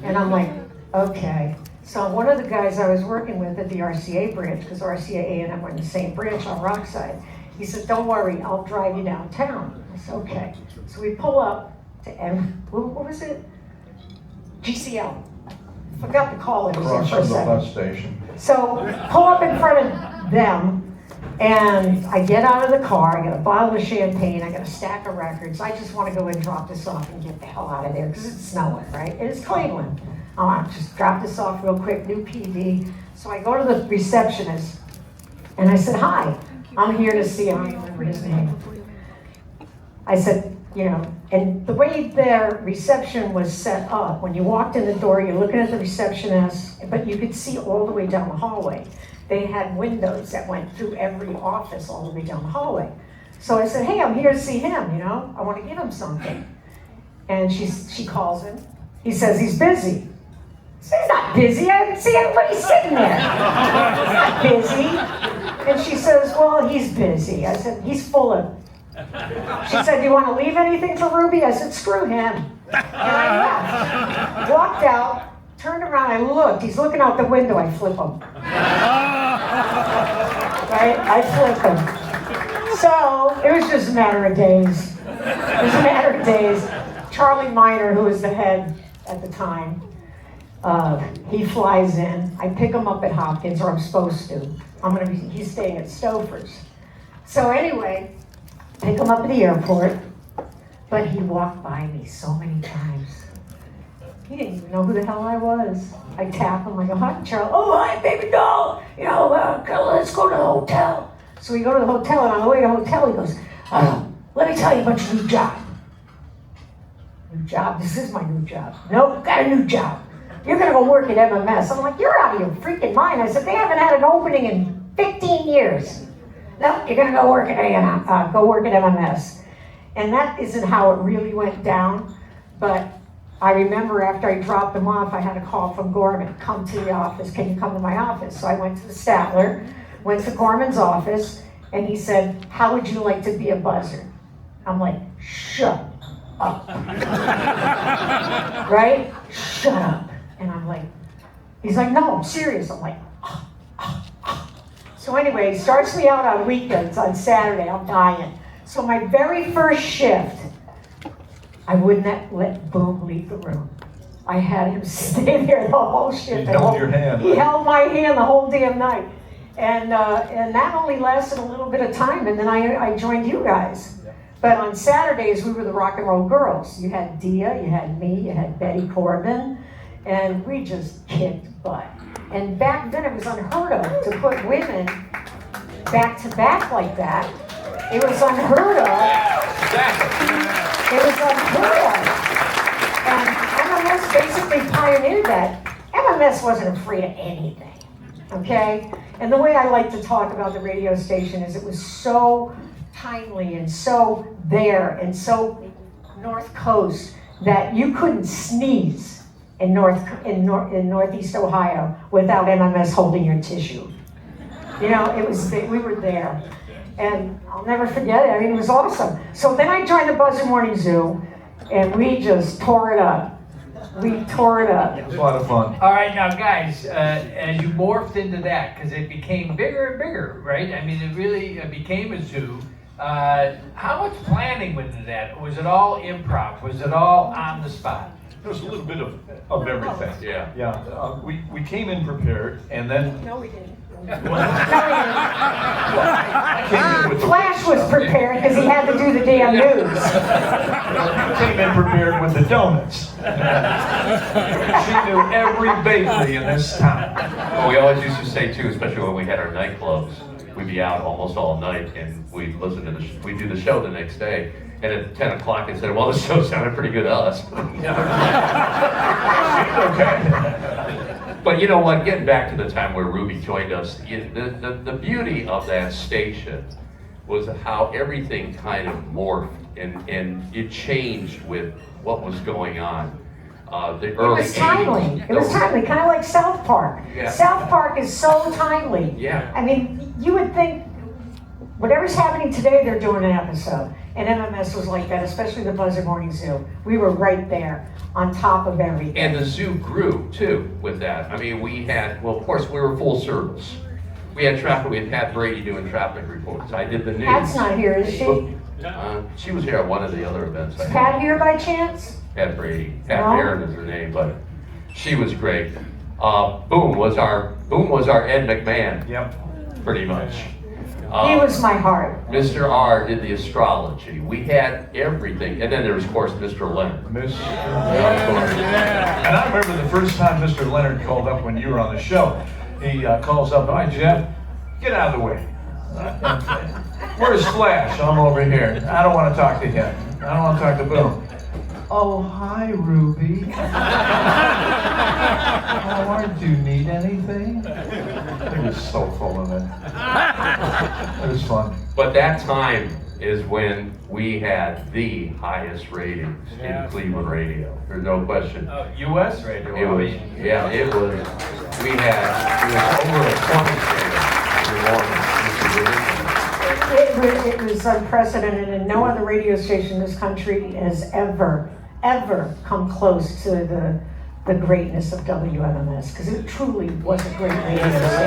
And I'm like, okay. So one of the guys I was working with at the RCA branch, because RCA A&M were in the same branch on Rockside, he said, don't worry, I'll drive you downtown. I said, okay. So we pull up to what was it? GCL. Forgot to call it. Across from the bus station. So pull up in front of them, and I get out of the car, I got a bottle of champagne, I got a stack of records. I just want to go and drop this off and get the hell out of there, because it's snowing, right? It is Cleveland. I want to just drop this off real quick, new PD. So I go to the receptionist, and I said, hi, I'm here to see, I don't remember his name. I said, you know, and the way their reception was set up, when you walked in the door, you're looking at the receptionist, but you could see all the way down the hallway. They had windows that went through every office all the way down the hallway. So I said, hey, I'm here to see him, you know, I want to give him something. And she calls him. He says he's busy. I said, he's not busy, I haven't seen anybody sitting there. He's not busy. And she says, well, he's busy. I said, he's full of. She said, do you want to leave anything for Ruby? I said, screw him. And I left. Walked out, turned around, I looked. He's looking out the window, I flip him. Right? I flip him. So, it was just a matter of days. It was a matter of days. Charlie Miner, who was the head at the time, he flies in. I pick him up at Hopkins, or I'm supposed to. He's staying at Stouffer's. So anyway, pick him up at the airport, but he walked by me so many times. He didn't even know who the hell I was. I tap him, I go, hi, Charlie. Oh, hi, baby doll. You know, let's go to the hotel. So we go to the hotel, and on the way to the hotel, he goes, let me tell you about your new job. New job? This is my new job. Nope, got a new job. You're gonna go work at MMS. I'm like, you're out of your freaking mind. I said, they haven't had an opening in 15 years. No, you're gonna go work at MMS. And that isn't how it really went down, but I remember after I dropped them off, I had a call from Gorman, come to the office, can you come to my office? So I went to the Statler, went to Gorman's office, and he said, how would you like to be a Buzzard? I'm like, shut up. Right? Shut up. And I'm like, he's like, no, I'm serious. I'm like, So anyway, he starts me out on weekends, on Saturday, I'm dying. So my very first shift, I wouldn't let Boom leave the room. I had him stay there the whole shift. He held your hand. He held my hand the whole damn night. And that only lasted a little bit of time, and then I joined you guys. But on Saturdays, we were the rock and roll girls. You had Dia, you had me, you had Betty Corbin, and we just kicked butt. And back then, it was unheard of to put women back to back like that. It was unheard of. It was unheard of. And MMS basically pioneered that. MMS wasn't afraid of anything, okay? And the way I like to talk about the radio station is it was so timely and so there and so North Coast that you couldn't sneeze in Northeast Ohio without MMS holding your tissue. You know, we were there. And I'll never forget it. I mean, it was awesome. So then I joined the Buzzard Morning Zoo, and we just tore it up. We tore it up. It was a lot of fun. All right, now guys, as you morphed into that, because it became bigger and bigger, right? I mean, it really became a zoo. How much planning went into that? Was it all improv? Was it all on the spot? There was a little bit of everything. Yeah. Yeah. We came in prepared, and then No, we didn't. I came in with the Phlash was prepared because he had to do the damn news. You came in prepared with the donuts. She knew every bakery in this town. Well, we always used to say too, especially when we had our nightclubs, we'd be out almost all night, and we'd listen to we'd do the show the next day. And at 10 o'clock, they said, well, the show sounded pretty good to us. Okay. But you know what, getting back to the time where Ruby joined us, the beauty of that station was how everything kind of morphed and it changed with what was going on. The early 80s. It was timely. It was timely, kind of like South Park. Yeah. South Park is so timely. Yeah. I mean, you would think whatever's happening today, they're doing an episode. And MMS was like that, especially the Buzzard Morning Zoo. We were right there on top of everything. And the zoo grew too with that. I mean, we had, well, of course, we were full service. We had traffic, we had Pat Brady doing traffic reports. I did the news. Pat's not here, is she? She was here at one of the other events. Is Pat here by chance? Pat Brady. Pat No? Barron is her name, but she was great. Boom was our Ed McMahon. Yep. Pretty much. He was my heart. Mr. R did the astrology. We had everything. And then there was, of course, Mr. Leonard. And I remember the first time Mr. Leonard called up when you were on the show. He calls up, hi Jeff, get out of the way. Where's Phlash? I'm over here. I don't want to talk to him. I don't want to talk to Boom. Oh, hi, Ruby. How are you? Do you need anything? It was so full of it. It was fun. But that time is when we had the highest ratings in Cleveland radio. There's no question. U.S. radio. It was, yeah, it was. We had over a 20 It was unprecedented, and no other radio station in this country has ever come close to the greatness of WMMS, because it truly was a great radio station.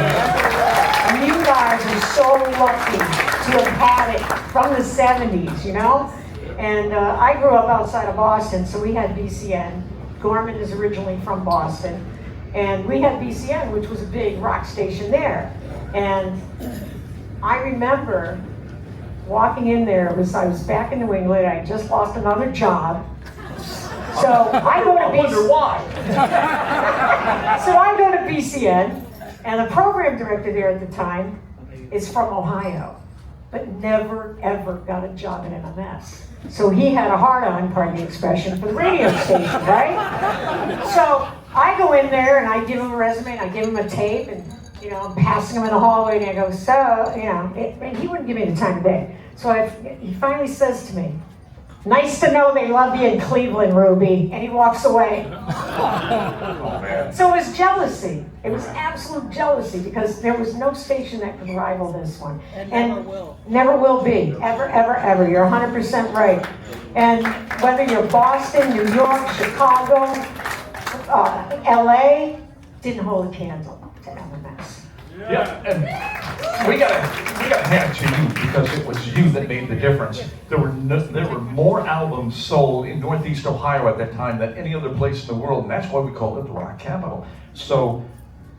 And you guys are so lucky to have had it from the 70s, you know? And I grew up outside of Boston, so we had BCN. Gorman is originally from Boston. And we had BCN, which was a big rock station there. And I remember walking in there, I was back in New England, I had just lost another job. So I go to wonder why. So I go to BCN, and the program director there at the time is from Ohio. but never, ever got a job at MMS. So he had a hard-on, pardon the expression, for the radio station, right? So I go in there and I give him a resume and I give him a tape and, you know, I'm passing him in the hallway and I go, so, you know, and he wouldn't give me the time of day. So he finally says to me, "Nice to know they love you in Cleveland, Ruby," and he walks away. So it was jealousy. It was absolute jealousy because there was no station that could rival this one. And never will. Never will be. Ever, ever, ever. You're 100% right. And whether you're Boston, New York, Chicago, LA, didn't hold a candle to MMS. Yeah, and we gotta hand it to you because it was you that made the difference. There were more albums sold in Northeast Ohio at that time than any other place in the world, and that's why we call it the rock capital. So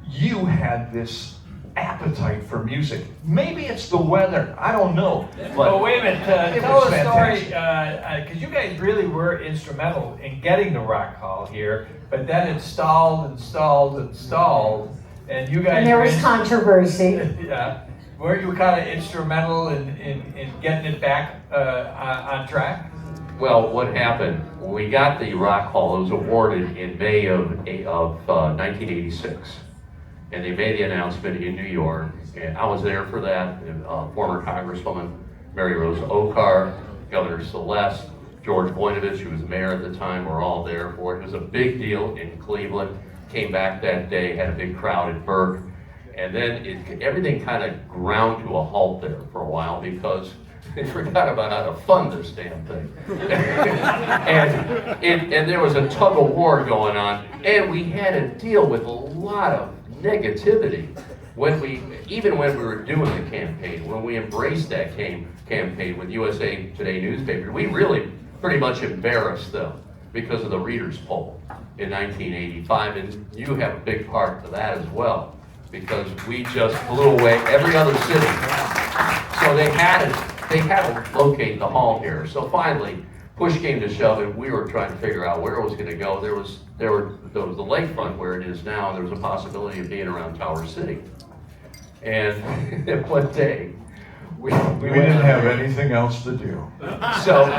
you had this appetite for music. Maybe it's the weather. I don't know. Well, wait a minute. Tell was a story, fantastic. because you guys really were instrumental in getting the Rock Hall here, but then it stalled and stalled and stalled. And you guys. And there was controversy. Yeah. Weren't you kind of instrumental in getting it back on track? Well, what happened, when we got the Rock Hall, it was awarded in May of 1986. And they made the announcement in New York, and I was there for that. Former Congresswoman Mary Rose Okar, Governor Celeste, George Voinovich, who was mayor at the time, were all there for it. It was a big deal in Cleveland. Came back that day, had a big crowd at Burke, and then everything kind of ground to a halt there for a while because they forgot about how to fund this damn thing. and there was a tug of war going on, and we had to deal with a lot of negativity even when we were doing the campaign, when we embraced that campaign with USA Today newspaper. We really pretty much embarrassed them because of the Reader's Poll in 1985, and you have a big part to that as well, because we just blew away every other city. So they had to locate the hall here. So finally, push came to shove, and we were trying to figure out where it was going to go. There was the lakefront where it is now, and there was a possibility of being around Tower City. And one day, we didn't have anything else to do. So.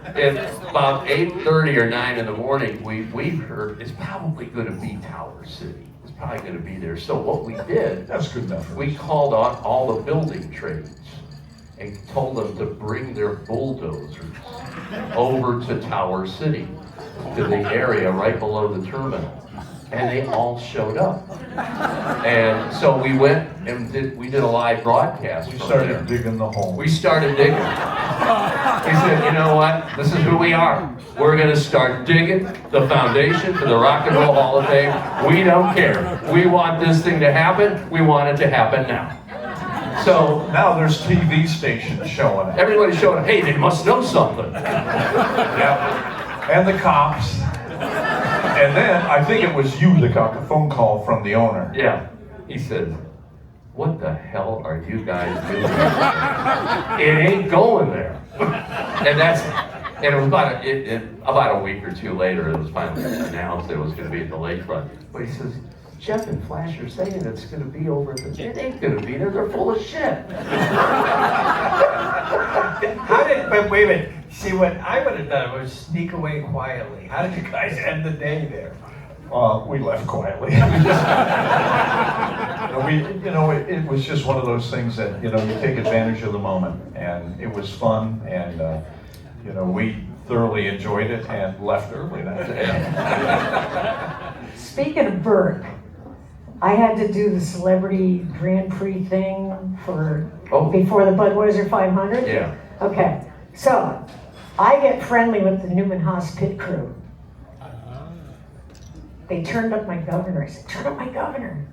At about 8:30 or 9 in the morning, we heard it's probably going to be Tower City. It's probably going to be there. So what we did, that's good enough. We called out all the building trades and told them to bring their bulldozers over to Tower City, to the area right below the terminal. And they all showed up. And so we went and we did a live broadcast. We started digging the hole. We started digging. We said, you know what? This is who we are. We're going to start digging the foundation for the Rock and Roll Hall of Fame. We don't care. We want this thing to happen. We want it to happen now. So now there's TV stations showing it. Everybody's showing it. Hey, they must know something. Yeah. And the cops. And then I think it was you that got the phone call from the owner. Yeah. He said, "What the hell are you guys doing? It ain't going there." And it was about a week or two later, it was finally announced that it was going to be at the lakefront. But he says, "Jeff and Phlash are saying it's going to be over there. It ain't going to be there. They're full of shit." But wait a minute. See, what I would have done was sneak away quietly. How did you guys end the day there? We left quietly. It was just one of those things that, you take advantage of the moment. And it was fun, and, we thoroughly enjoyed it and left early that day. Speaking of Burke, I had to do the celebrity Grand Prix thing before the Budweiser 500. Yeah. Okay, so I get friendly with the Newman Haas pit crew. They turned up my governor. I said, "Turn up my governor."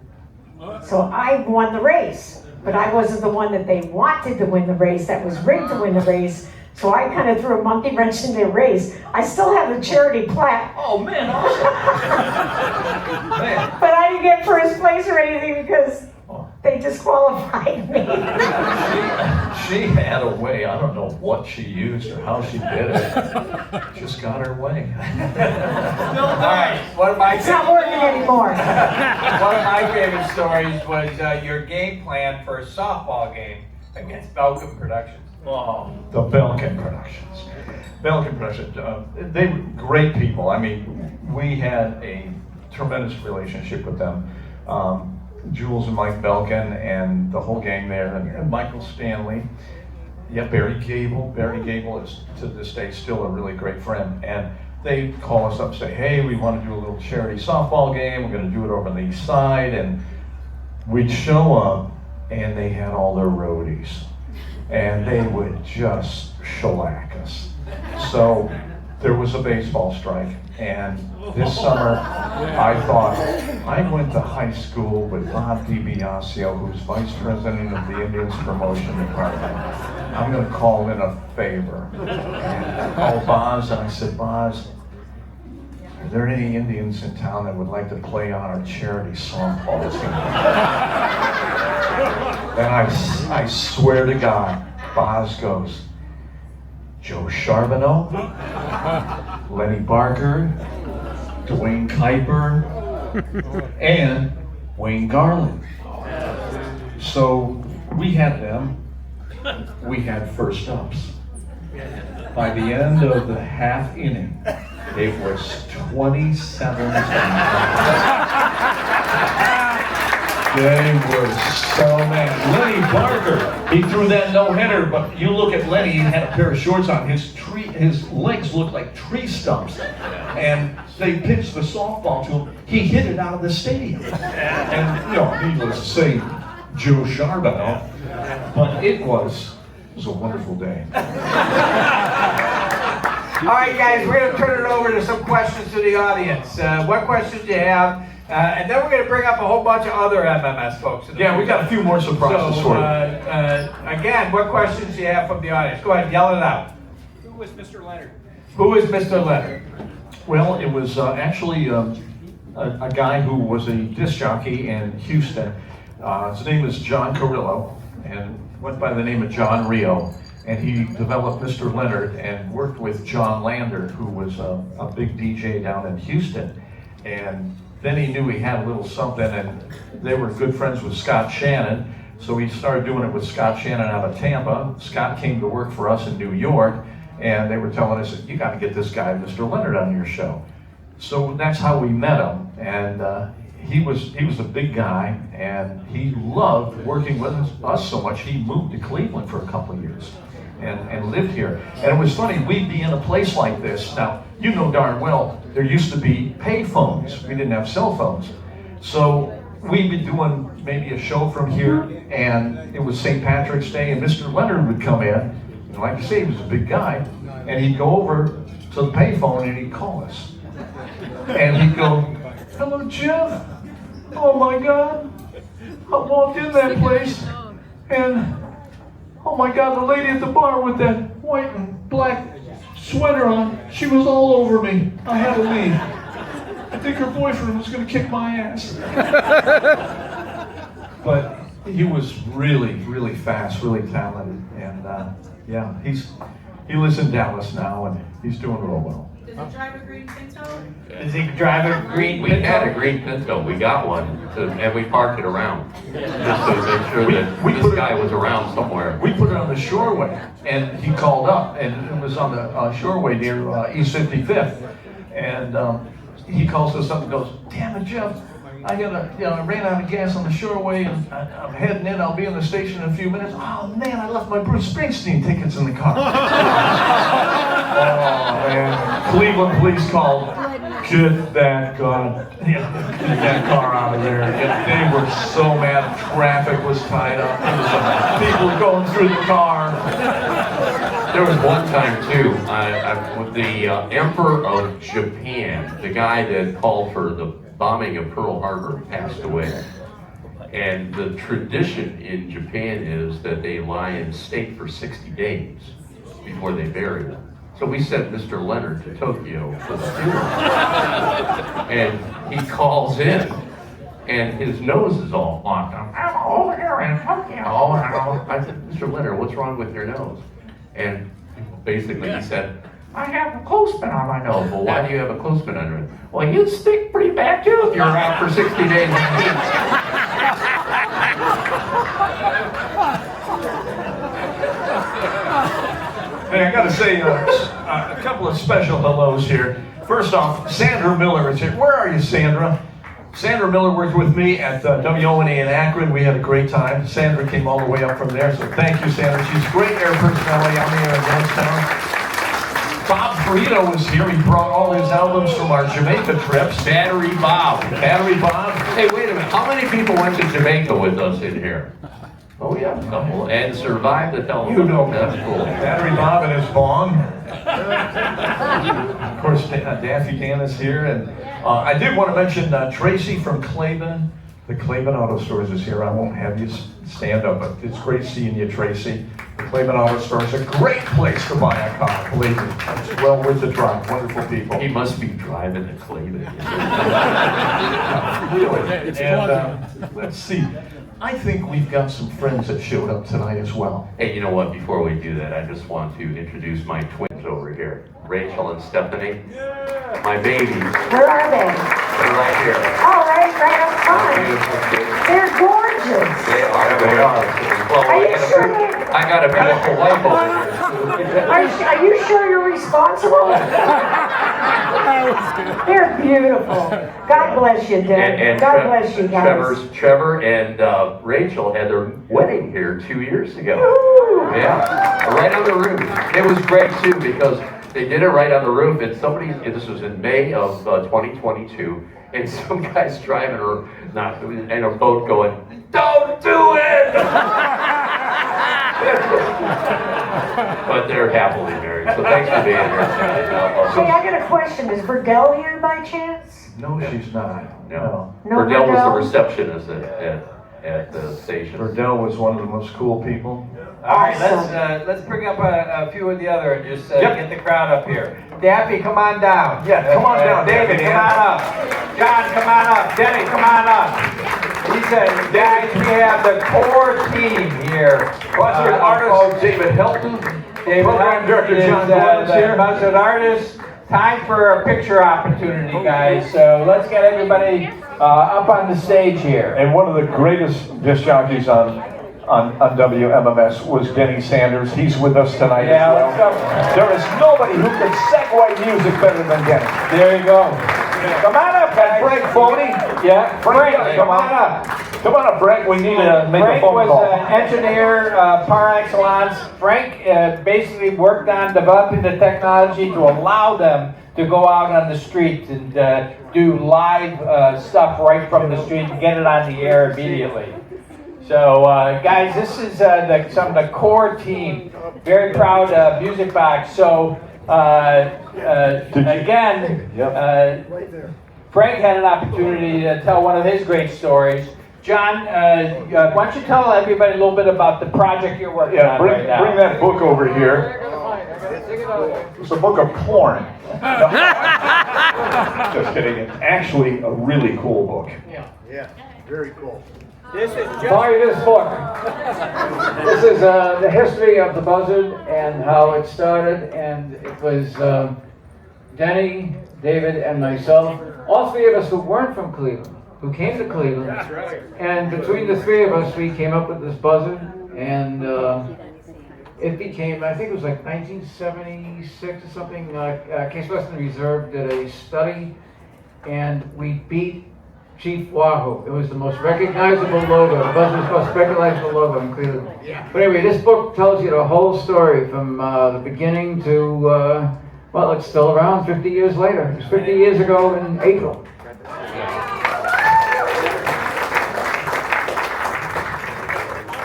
So I won the race, but I wasn't the one that they wanted to win the race, that was rigged to win the race. So I kind of threw a monkey wrench in their race. I still have the charity plaque. Oh man, awesome. Man. But I didn't get first place or anything because they disqualified me. She had a way. I don't know what she used or how she did it. Just got her way. All right. It's not working anymore. One of my favorite stories was your game plan for a softball game Against Belkin Productions. Oh, the Belkin Productions. Belkin Productions, they were great people. I mean, we had a tremendous relationship with them. Jules and Mike Belkin and the whole gang there, and Michael Stanley. Yeah, Barry Gable. Barry Gable is, to this day, still a really great friend. And they call us up and say, hey, we want to do a little charity softball game. We're going to do it over on the east side. And we'd show up, and they had all their roadies. And they would just shellac us. So there was a baseball strike. And this summer, I thought, I went to high school with Bob DiBiasio, who's vice president of the Indians Promotion Department. I'm going to call in a favor. And I called Boz, and I said, Boz, are there any Indians in town that would like to play on our charity softball team? And I swear to God, Boz goes, Joe Charbonneau, Lenny Barker, Dwayne Kuiper, and Wayne Garland. So we had them. We had first ups. By the end of the half inning, it was 27. They were so mad. Lenny Barker, he threw that no-hitter, but you look at Lenny, he had a pair of shorts on. His legs looked like tree stumps. And they pitched the softball to him. He hit it out of the stadium. And, you know, needless to say, Joe Charbonneau, but it was a wonderful day. All right, guys, we're going to turn it over to some questions to the audience. What questions do you have? And then we're going to bring up a whole bunch of other MMS folks. Yeah, we got a few more surprises for you. Again, what questions do you have from the audience? Go ahead, yell it out. Who was Mr. Leonard? Who is Mr. Leonard? Well, it was actually a guy who was a disc jockey in Houston. His name is John Carrillo, and went by the name of John Rio. And he developed Mr. Leonard and worked with John Lander, who was a big DJ down in Houston. And then he knew he had a little something, and they were good friends with Scott Shannon. So he started doing it with Scott Shannon out of Tampa. Scott came to work for us in New York, and they were telling us, you got to get this guy, Mr. Leonard, on your show. So that's how we met him. And he was a big guy, and he loved working with us so much. He moved to Cleveland for a couple of years and lived here. And it was funny, we'd be in a place like this. Now, you know darn well, there used to be pay phones. We didn't have cell phones. So we'd be doing maybe a show from here, and it was St. Patrick's Day, and Mr. Leonard would come in. And like I say, he was a big guy, and he'd go over to the pay phone and he'd call us. And he'd go, hello, Jeff. Oh my God. I walked in that place, and oh my God, the lady at the bar with that white and black sweater on, she was all over me. I had to leave. I think her boyfriend was going to kick my ass. But he was really, really fast, really talented. And yeah, he lives in Dallas now, and he's doing real well. Does he drive a green Pinto? Does he drive a green We Pinto? had a green Pinto. We got one, and we parked it around just to make sure that this guy was around somewhere. We put it on the Shoreway, and he called up, and it was on the Shoreway near East 55th. And he calls us up and goes, damn it, Jeff, I ran out of gas on the Shoreway, and I'm heading in. I'll be in the station in a few minutes. Oh man, I left my Bruce Springsteen tickets in the car. Oh man, Cleveland police called. Get that car out of there. They were so mad. Traffic was tied up. People were going through the car. There was one time too, with the Emperor of Japan, the guy that called for the bombing of Pearl Harbor, passed away. And the tradition in Japan is that they lie in state for 60 days before they bury them. So we sent Mr. Leonard to Tokyo for the funeral. And he calls in, and his nose is all blocked up. I'm over here in Tokyo. I said, Mr. Leonard, what's wrong with your nose? And basically he said, I have a clothespin on my nose. Well, why do you have a clothespin under it? Well, you stink pretty bad too if you're out for 60 days. Hey, I got to say a couple of special hellos here. First off, Sandra Miller is here. Where are you, Sandra? Sandra Miller worked with me at WMMS in Akron. We had a great time. Sandra came all the way up from there, so thank you, Sandra. She's a great air personality out here in Youngstown. Bob Frito was here. He brought all his albums from our Jamaica trips. Battery Bob. Battery Bob. Hey, wait a minute. How many people went to Jamaica with us in here? Oh, yeah, a couple. And survived the telephone. You know, that's cool. Battery Bob and his bong. Of course, Daffy Dan is here. And I did want to mention Tracy from Claiborne. The Claiborne Auto Stores is here. I won't have you stand up, but it's great seeing you, Tracy. The Claiborne Auto Store is a great place to buy a car, believe me. It's well worth the drive. Wonderful people. He must be driving to Claiborne. Really. And let's see. I think we've got some friends that showed up tonight as well. Hey, you know what? Before we do that, I just want to introduce my twins over here, Rachel and Stephanie. Yeah. My babies. Where are they? They're right here. Oh, right up front. They're gorgeous. They are. Well, Are you sure? I got a beautiful wife over here. Are you sure you're responsible? They're beautiful. God bless you, Dad. And God bless you guys. Trevor and Rachel had their wedding here 2 years ago. Woo. Yeah, right on the roof. It was great too because they did it right on the roof. And this was in May of 2022, and some guy's driving in a boat going, "Don't do it!" But they're happily married, so thanks for being here. Hey, I got a question. Is Verdell here by chance? No, she's not. No. No, Verdell was the Verdell? receptionist at the station. Verdell was one of the most cool people. All right, let's bring up a few of the other and just get the crowd up here. Daffy, come on down. Yeah, come on down, David, Daffy, come man. on up. John, come on up. Denny, come on up. He said, guys, we have the core team here. Buzzard artist David Hilton. Program Director John Gordon's here. Buzzard artist. Time for a picture opportunity, guys. So let's get everybody up on the stage here. And one of the greatest disc jockeys on WMMS was Denny Sanders. He's with us tonight as well. Let's go. There is nobody who can segue music better than Denny. There you go. Come on up, guys. Frank Foney. Yeah, Frank, come on up. Come on up, Frank. We need to make a Frank phone was call. an engineer par excellence. Frank basically worked on developing the technology to allow them to go out on the street and do live stuff right from the street and get it on the air immediately. So, guys, this is some of the core team. Very proud Music Box. So, again, Frank had an opportunity to tell one of his great stories. John, why don't you tell everybody a little bit about the project you're working on right now? Bring that book over here. It's a book of porn. No. Just kidding. It's actually a really cool book. Yeah, very cool. Buy this book. This is the history of the Buzzard and how it started, and it was Denny, David, and myself, all three of us who weren't from Cleveland, who came to Cleveland. That's right. And between the three of us, we came up with this Buzzard, and it became, I think it was like 1976 or something, Case Western Reserve did a study, and we beat Chief Wahoo. It was the most recognizable logo. The Buzzard's most recognizable logo in Cleveland. Yeah. But anyway, this book tells you the whole story from the beginning to, well, it's still around 50 years later. It was 50 years ago in April.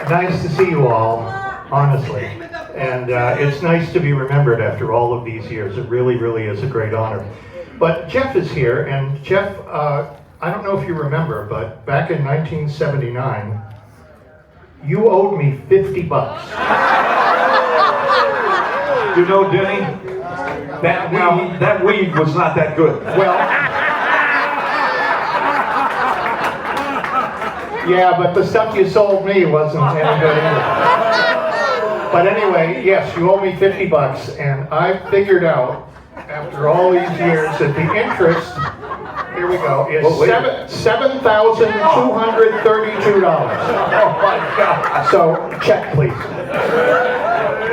Nice to see you all, honestly. And it's nice to be remembered after all of these years. It really, really is a great honor. But Jeff is here, and Jeff, I don't know if you remember, but back in 1979, you owed me $50. You know, Denny, that weed was not that good. Well, yeah, but the stuff you sold me wasn't any good either. But anyway, yes, you owe me $50, and I figured out, after all these years, that the interest, here we go, is $7,232. Oh my God. So, check please.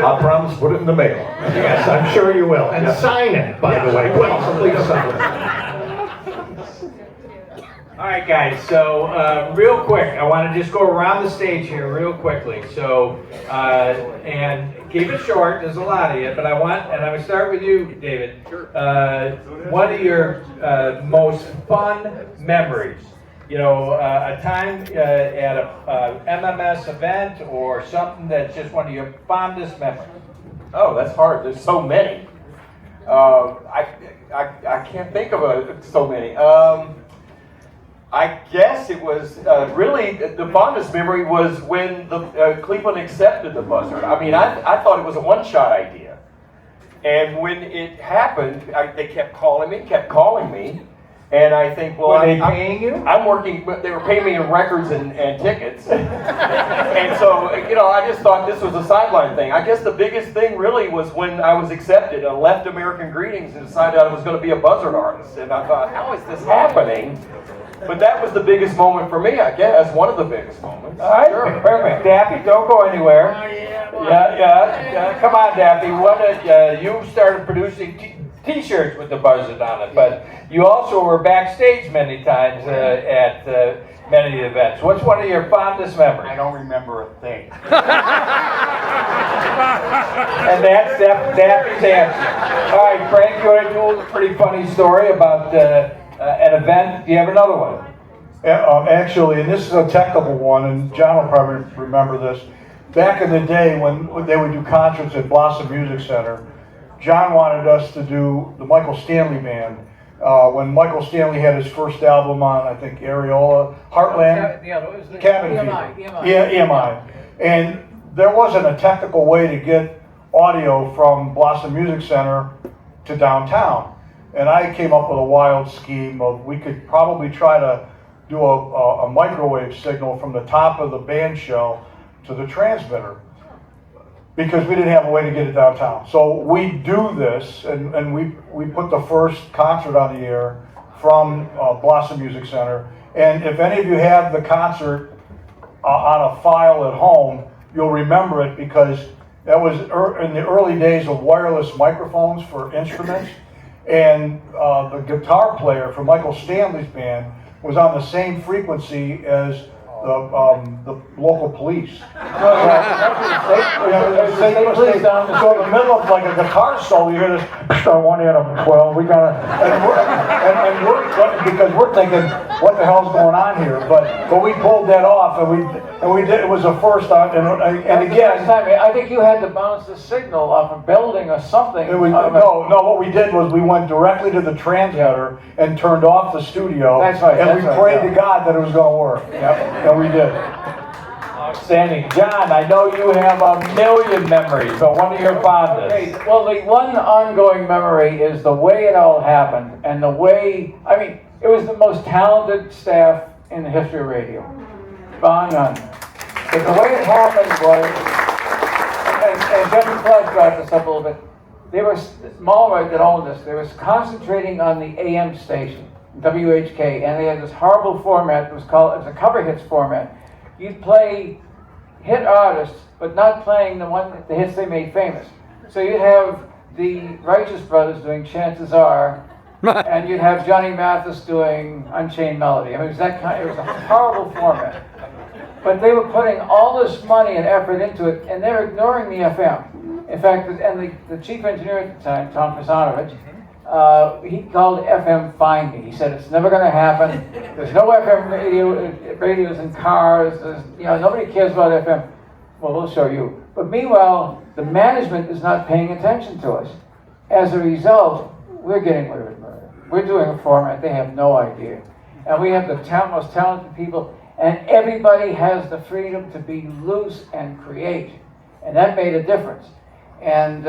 I promise, put it in the mail. Yes, I'm sure you will. And sign it, by the way. Please sign it. All right, guys, so real quick, I want to just go around the stage here real quickly. So, and keep it short, there's a lot of you, but I would start with you, David. One of your most fun memories, you know, a time at a MMS event or something that's just one of your fondest memories. Oh, that's hard. There's so many. I can't think of so many. I guess it was really the fondest memory was when the Cleveland accepted the Buzzard. I mean, I thought it was a one-shot idea, and when it happened, they kept calling me, and I think, well, were they paying you? I'm working. They were paying me in records and tickets, and so you know, I just thought this was a sideline thing. I guess the biggest thing really was when I was accepted. I left American Greetings and decided I was going to be a Buzzard artist, and I thought, how is this happening? But that was the biggest moment for me, I guess. One of the biggest moments. All right, sure. Perfect. Daffy, don't go anywhere. Yeah. Come on, Daffy. You started producing T-shirts with the Buzzard on it, but you also were backstage many times at many events. What's one of your fondest memories? I don't remember a thing. And that's Daffy's answer. All right, Frank, you already told a pretty funny story about an event. Do you have another one? Actually, and this is a technical one, and John will probably remember this. Back in the day when they would do concerts at Blossom Music Center, John wanted us to do the Michael Stanley Band. When Michael Stanley had his first album on, I think, Areola, Heartland, Cabin Fever. EMI. And there wasn't a technical way to get audio from Blossom Music Center to downtown. And I came up with a wild scheme of we could probably try to do a microwave signal from the top of the band shell to the transmitter, because we didn't have a way to get it downtown. So we do this, and we put the first concert on the air from Blossom Music Center. And if any of you have the concert on a file at home, you'll remember it, because that was in the early days of wireless microphones for instruments. And the guitar player for Michael Stanley's band was on the same frequency as the local police. So in the middle of like a guitar solo, you hear this, I want to hit 12, we gotta, and we're, because we're thinking, what the hell's going on here? But we pulled that off, and we did, it was a first time, and again, I think you had to bounce the signal off a building or something. no, what we did was we went directly to the transmitter and turned off the studio. That's right. And we prayed to God that it was going to work. Yep. And we did. Outstanding. John, I know you have a million memories, but one of your fondest. Okay, well, the one ongoing memory is the way it all happened, and the way, I mean, it was the most talented staff in the history of radio. Bar none. But the way it happened was, and Jeff and Phlash brought this up a little bit, they were, Malroy that owned this, they was concentrating on the AM station, WHK, and they had this horrible format, it was a cover hits format. You'd play hit artists, but not playing the hits they made famous. So you'd have the Righteous Brothers doing Chances Are, and you'd have Johnny Mathis doing Unchained Melody. I mean, it was a horrible format. But they were putting all this money and effort into it, and they're ignoring the FM. In fact, and the chief engineer at the time, Tom Kasanovich, he called FM Find Me. He said, it's never going to happen. There's no FM radios in cars. Nobody cares about FM. Well, we'll show you. But meanwhile, the management is not paying attention to us. As a result, we're getting away with murder. We're doing a format they have no idea. And we have the most talented people, and everybody has the freedom to be loose and create. And that made a difference. And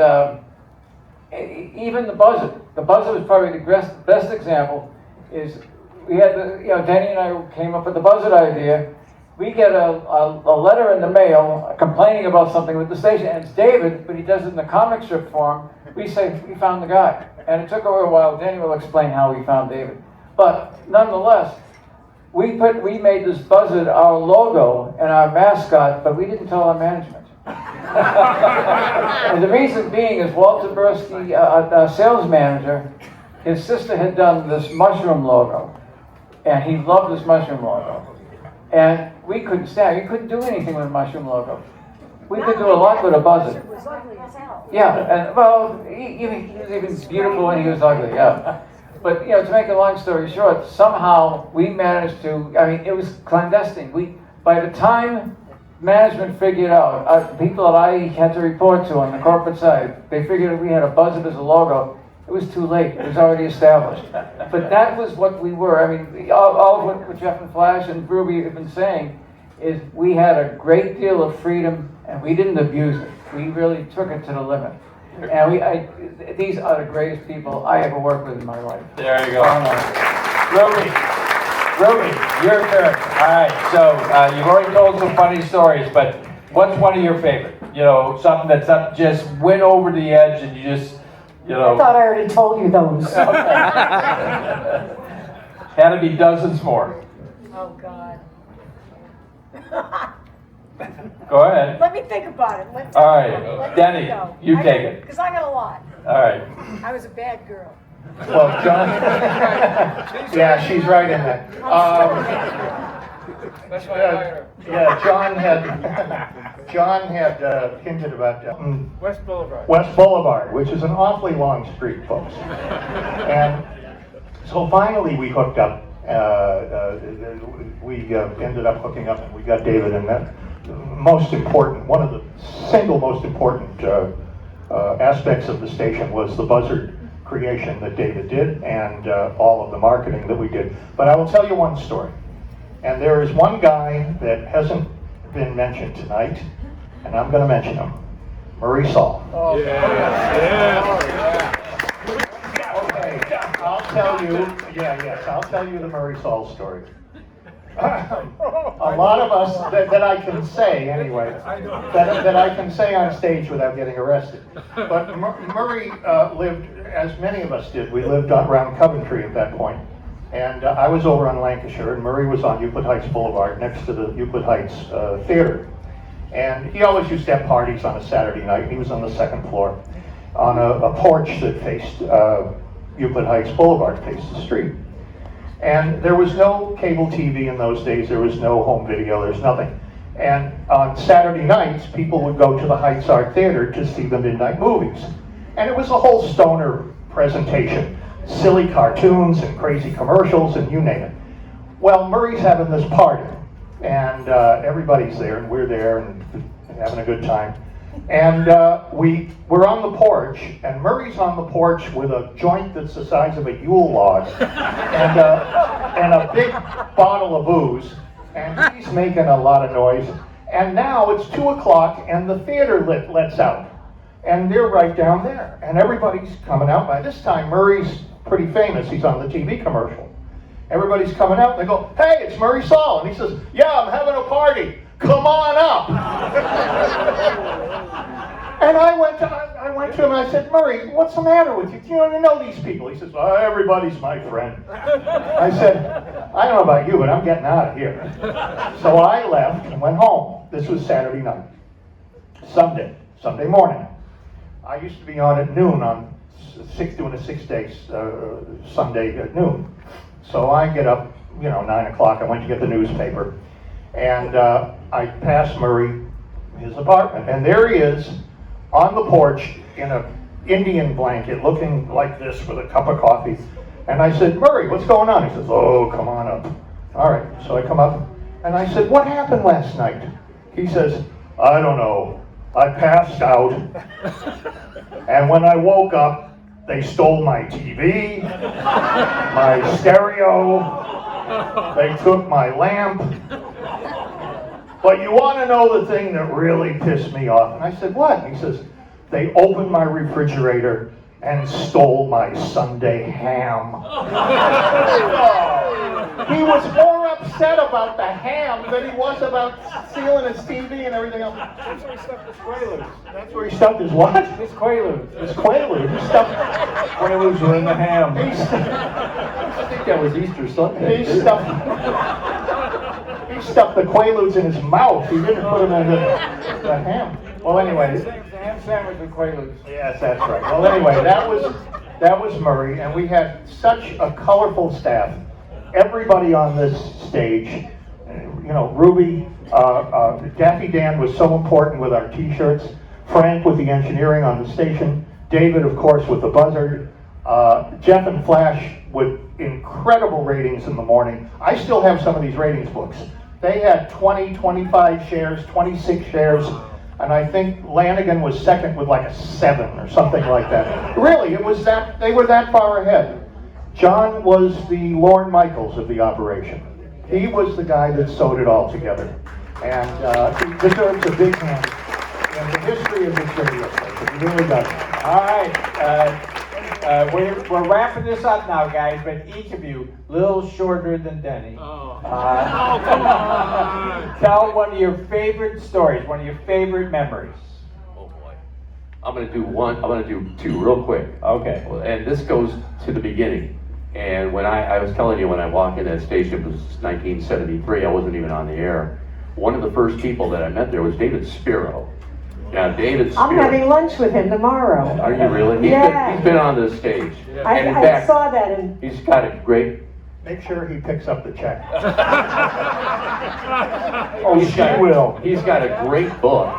even the Buzzard was probably the best example. Is we had Danny and I came up with the Buzzard idea. We get a letter in the mail complaining about something with the station, and it's David, but he does it in the comic strip form. We say, we found the guy. And it took over a while. Danny will explain how we found David. But nonetheless, we made this Buzzard our logo and our mascot, but we didn't tell our management. And the reason being is Walter Bursky, a sales manager, his sister had done this mushroom logo. And he loved this mushroom logo. And we couldn't stand it. You couldn't do anything with a mushroom logo. We could do a lot with a Buzzard. It was ugly as hell. Yeah, and well, he was even beautiful when he was ugly, yeah. But, you know, to make a long story short, somehow we managed to, I mean, it was clandestine. By the time management figured out, people that I had to report to on the corporate side, they figured if we had a Buzzard as a logo, it was too late. It was already established. But that was what we were. I mean, all of what Jeff and Phlash and Ruby have been saying is we had a great deal of freedom and we didn't abuse it. We really took it to the limit. And these are the greatest people I ever worked with in my life. There you go. Ruby, your turn. All right, so you've already told some funny stories, but what's one of your favorite? You know, something that's just went over the edge and you just, you know. I thought I already told you those. Had to be dozens more. Oh, God. Go ahead. Let me think about it. All right, Denny, you take it. Because I got a lot. All right. I was a bad girl. Well, John, yeah, she's right in that. That's why I hired her. Yeah, John had hinted about West Boulevard. West Boulevard, which is an awfully long street, folks. And so finally we hooked up. We ended up hooking up, and we got David. And that one of the single most important aspects of the station was the Buzzard creation that David did, and all of the marketing that we did. But I will tell you one story. And there is one guy that hasn't been mentioned tonight, and I'm going to mention him. Murray Saul. Oh, yeah. Okay, I'll tell you the Murray Saul story. A lot of us that I can say anyway, that I can say on stage without getting arrested. But Murray lived, as many of us did, we lived around Coventry at that point. And I was over on Lancashire, and Murray was on Euclid Heights Boulevard next to the Euclid Heights Theater. And he always used to have parties on a Saturday night. He was on the second floor on a porch that faced Euclid Heights Boulevard, faced the street. And there was no cable TV in those days. There was no home video. There's nothing. And on Saturday nights, people would go to the Heights Art Theater to see the midnight movies. And it was a whole stoner presentation. Silly cartoons and crazy commercials and you name it. Well, Murray's having this party. And everybody's there, and we're there and having a good time. And we're on the porch, and Murray's on the porch with a joint that's the size of a Yule log, and a big bottle of booze, and he's making a lot of noise. And now it's 2 o'clock, and the theater lets out, and they're right down there, and everybody's coming out. By this time, Murray's pretty famous. He's on the TV commercial. Everybody's coming out, and they go, "Hey, it's Murray Saul," and he says, "Yeah, I'm having a party. Come on up." And I went to him and I said, "Murray, what's the matter with you? Do you don't know these people?" He says, "Oh, everybody's my friend." I said, "I don't know about you, but I'm getting out of here." So I left and went home. This was Saturday night. Sunday morning. I used to be on at noon on doing a 6 days Sunday at noon. So I get up, 9 o'clock. I went to get the newspaper. And I passed Murray, his apartment. And there he is on the porch in an Indian blanket, looking like this with a cup of coffee. And I said, "Murray, what's going on?" He says, "Oh, come on up." All right, so I come up and I said, "What happened last night?" He says, "I don't know. I passed out. And when I woke up, they stole my TV, my stereo, they took my lamp. But you want to know the thing that really pissed me off?" And I said, "What?" And he says, "They opened my refrigerator and stole my Sunday ham." He was more upset about the ham than he was about stealing his TV and everything else. That's where he stuffed his Quaaludes. That's where he stuffed his what? His Quaaludes. His Quaaludes. He stuffed Quaaludes were in the ham. I think that was Easter Sunday. He stuffed the Quaaludes in his mouth. He didn't put them in the ham. Well, anyway, Ham sandwich with Quaaludes. yes, that's right. Well, anyway, that was Murray, and we had such a colorful staff. Everybody on this stage, you know, Ruby, Daffy Dan was so important with our T-shirts. Frank with the engineering on the station. David, of course, with the Buzzard. Jeff and Phlash with incredible ratings in the morning. I still have some of these ratings books. They had 20, 25 shares, 26 shares, and I think Lanigan was second with like a 7 or something like that. Really, it was that, they were that far ahead. John was the Lorne Michaels of the operation. He was the guy that sewed it all together. And he deserves a big hand in the history of this radio station. He really does. All right. We're wrapping this up now, guys, but each of you, a little shorter than Denny. Oh, come on. Tell one of your favorite stories, one of your favorite memories. Oh boy. I'm going to do 2 real quick. Okay. And this goes to the beginning. And when I was telling you when I walked in that station, it was 1973, I wasn't even on the air. One of the first people that I met there was David Spiro. Now, David Spiro. I'm having lunch with him tomorrow. Are you really? Yeah. He's been on this stage. And in I fact, saw that. In... he's got a great... Make sure he picks up the check. He's got a great book.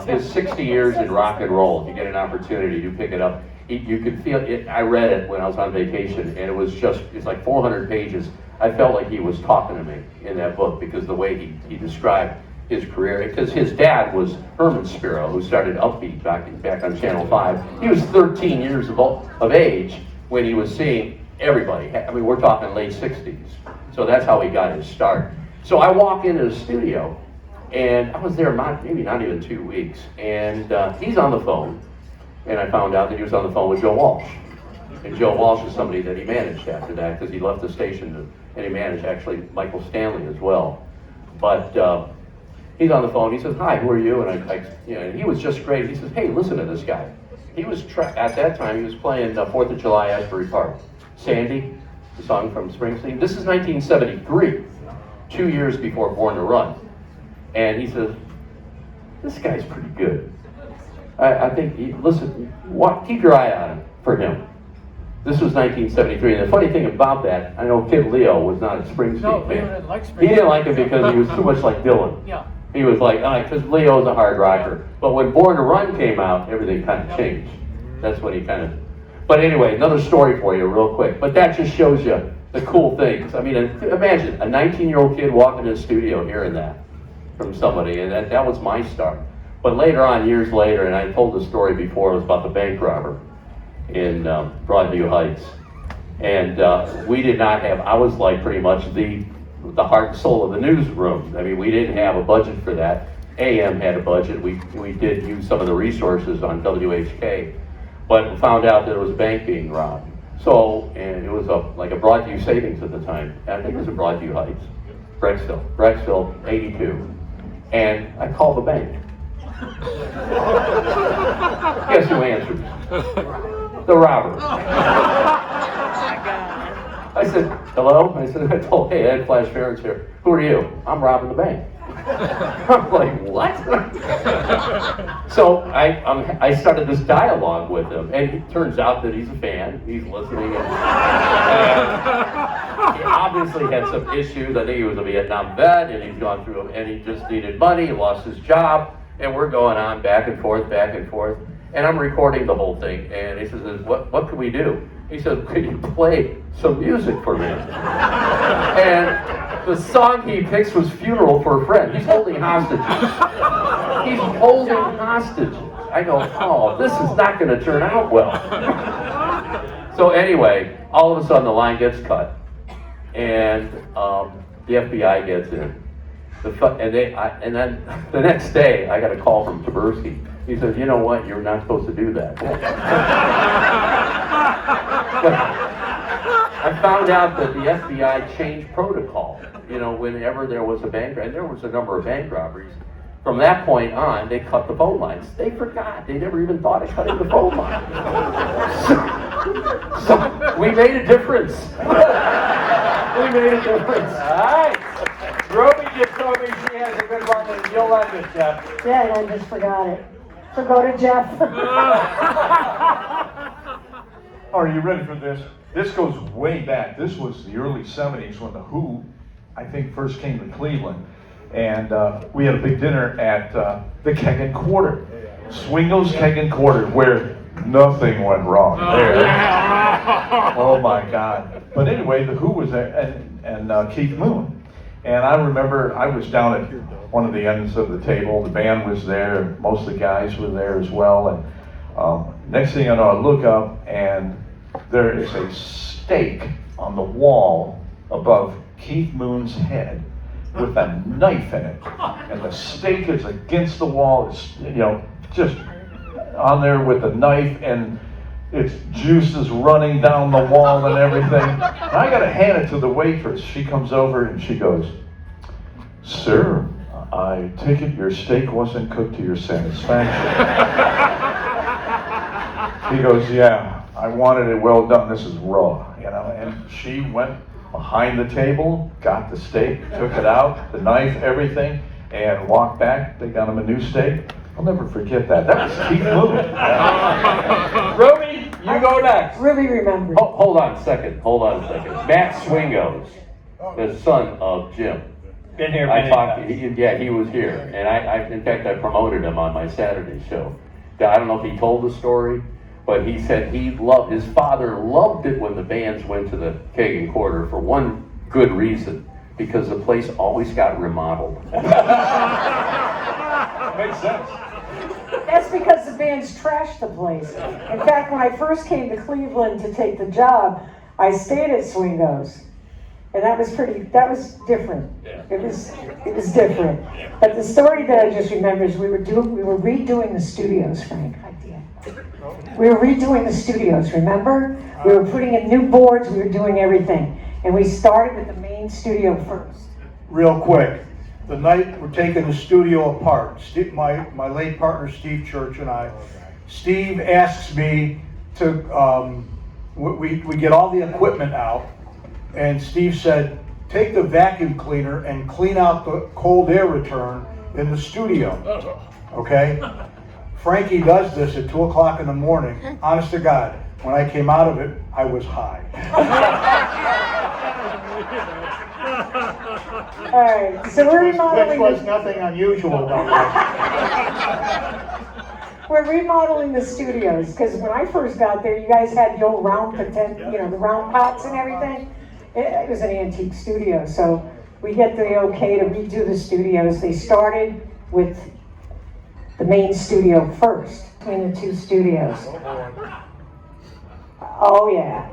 His 60 Years in Rock and Roll. If you get an opportunity, do pick it up. You could feel it. I read it when I was on vacation, and it's like 400 pages. I felt like he was talking to me in that book because the way he described his career, because his dad was Herman Spiro, who started Upbeat back on Channel 5. He was 13 years of age when he was seeing everybody. I mean, we're talking late 60s. So that's how he got his start. So I walk into the studio, and I was there maybe not even 2 weeks, and he's on the phone, and I found out that he was on the phone with Joe Walsh. And Joe Walsh is somebody that he managed after that, because he left the station, and he managed actually Michael Stanley as well. But he's on the phone. He says, "Hi, who are you?" And and he was just great. He says, "Hey, listen to this guy." He was at that time he was playing 4th of July, Asbury Park. Sandy, the song from Springsteen. This is 1973, 2 years before Born to Run. And he says, "This guy's pretty good. I think keep your eye on him for him." This was 1973, and the funny thing about that, I know Kid Leo was not a Springsteen fan. didn't like Springsteen. He didn't like him because he was too much like Dylan. Yeah. He was like, because Leo's a hard rocker. But when Born to Run came out, everything kind of changed. That's when he kind of... But anyway, another story for you real quick. But that just shows you the cool things. I mean, imagine a 19-year-old kid walking in the studio hearing that from somebody, and that was my start. But later on, years later, and I told the story before, it was about the bank robber in Broadview Heights. And we did not have, I was like pretty much the heart and soul of the newsroom. I mean, we didn't have a budget for that. AM had a budget. We did use some of the resources on WHK, but found out that there was a bank being robbed. So, and it was like a Broadview Savings at the time. I think it was in Broadview Heights, Brecksville, 82. And I called the bank. Guess who answered? The robber. I said, "Hello?" I said, "Hey, Ed Phlash Ferentz here. Who are you?" "I'm robbing the bank." I'm like, "What?" So I started this dialogue with him, and it turns out that he's a fan. He's listening. And he obviously had some issues. I think he was a Vietnam vet, and he's gone through, and he just needed money. He lost his job, and we're going on back and forth. And I'm recording the whole thing, and he says, what can we do? He said, "Could you play some music for me?" And the song he picks was Funeral for a Friend. He's holding hostages. I go, "Oh, this is not going to turn out well." So anyway, all of a sudden the line gets cut, and the FBI gets in. And then the next day, I got a call from Tversky. He says, "You know what? You're not supposed to do that." I found out that the FBI changed protocol. You know, whenever there was a bank, and there was a number of bank robberies, from that point on, they cut the phone lines. They forgot. They never even thought of cutting the phone line. So we made a difference. We made a difference. All right. Ruby just told me she has a good one, and you'll love it, Jeff. Yeah, I just forgot it. So go to Jeff. Are you ready for this? This goes way back. This was the early 70s when the Who, I think, first came to Cleveland. And we had a big dinner at the Keg and Quarter. Swingo's Keg and Quarter, where nothing went wrong there. Oh my God. But anyway, the Who was there, and Keith Moon. And I remember I was down at one of the ends of the table. The band was there. Most of the guys were there as well. And next thing I know, I look up, and there is a stake on the wall above Keith Moon's head with a knife in it. And the stake is against the wall. It's, just on there with a knife, and its juice is running down the wall and everything. And I gotta hand it to the waitress. She comes over and she goes, "Sir, I take it your steak wasn't cooked to your satisfaction." He goes, "Yeah, I wanted it well done. This is raw," And she went behind the table, got the steak, took it out, the knife, everything, and walked back. They got him a new steak. I'll never forget that. That was Keith Moon. Ruby, you go next. Ruby remembers. Hold on a second. Matt Swingos, the son of Jim. Been here. I talked. He was here, and I in fact, I promoted him on my Saturday show. I don't know if he told the story, but he said his father loved it when the bands went to the Keg and Quarter for one good reason, because the place always got remodeled. Makes sense. That's because the bands trashed the place. In fact, when I first came to Cleveland to take the job, I stayed at Swingo's. And that was different. It was different. But the story that I just remember is we were redoing the studios, Frank. We were redoing the studios, remember? We were putting in new boards, we were doing everything. And we started with the main studio first. Real quick, the night we're taking the studio apart, my late partner Steve Church and I, Steve asks me to, we get all the equipment out, and Steve said, take the vacuum cleaner and clean out the cold air return in the studio, okay? Frankie does this at 2 o'clock in the morning. Honest to God, when I came out of it, I was high. All right, so we're remodeling. Which was nothing unusual about that. We're remodeling the studios, because when I first got there, you guys had the old round the round pots and everything. It was an antique studio, so we get the okay to redo the studios. They started with the main studio first, between the two studios. Oh yeah.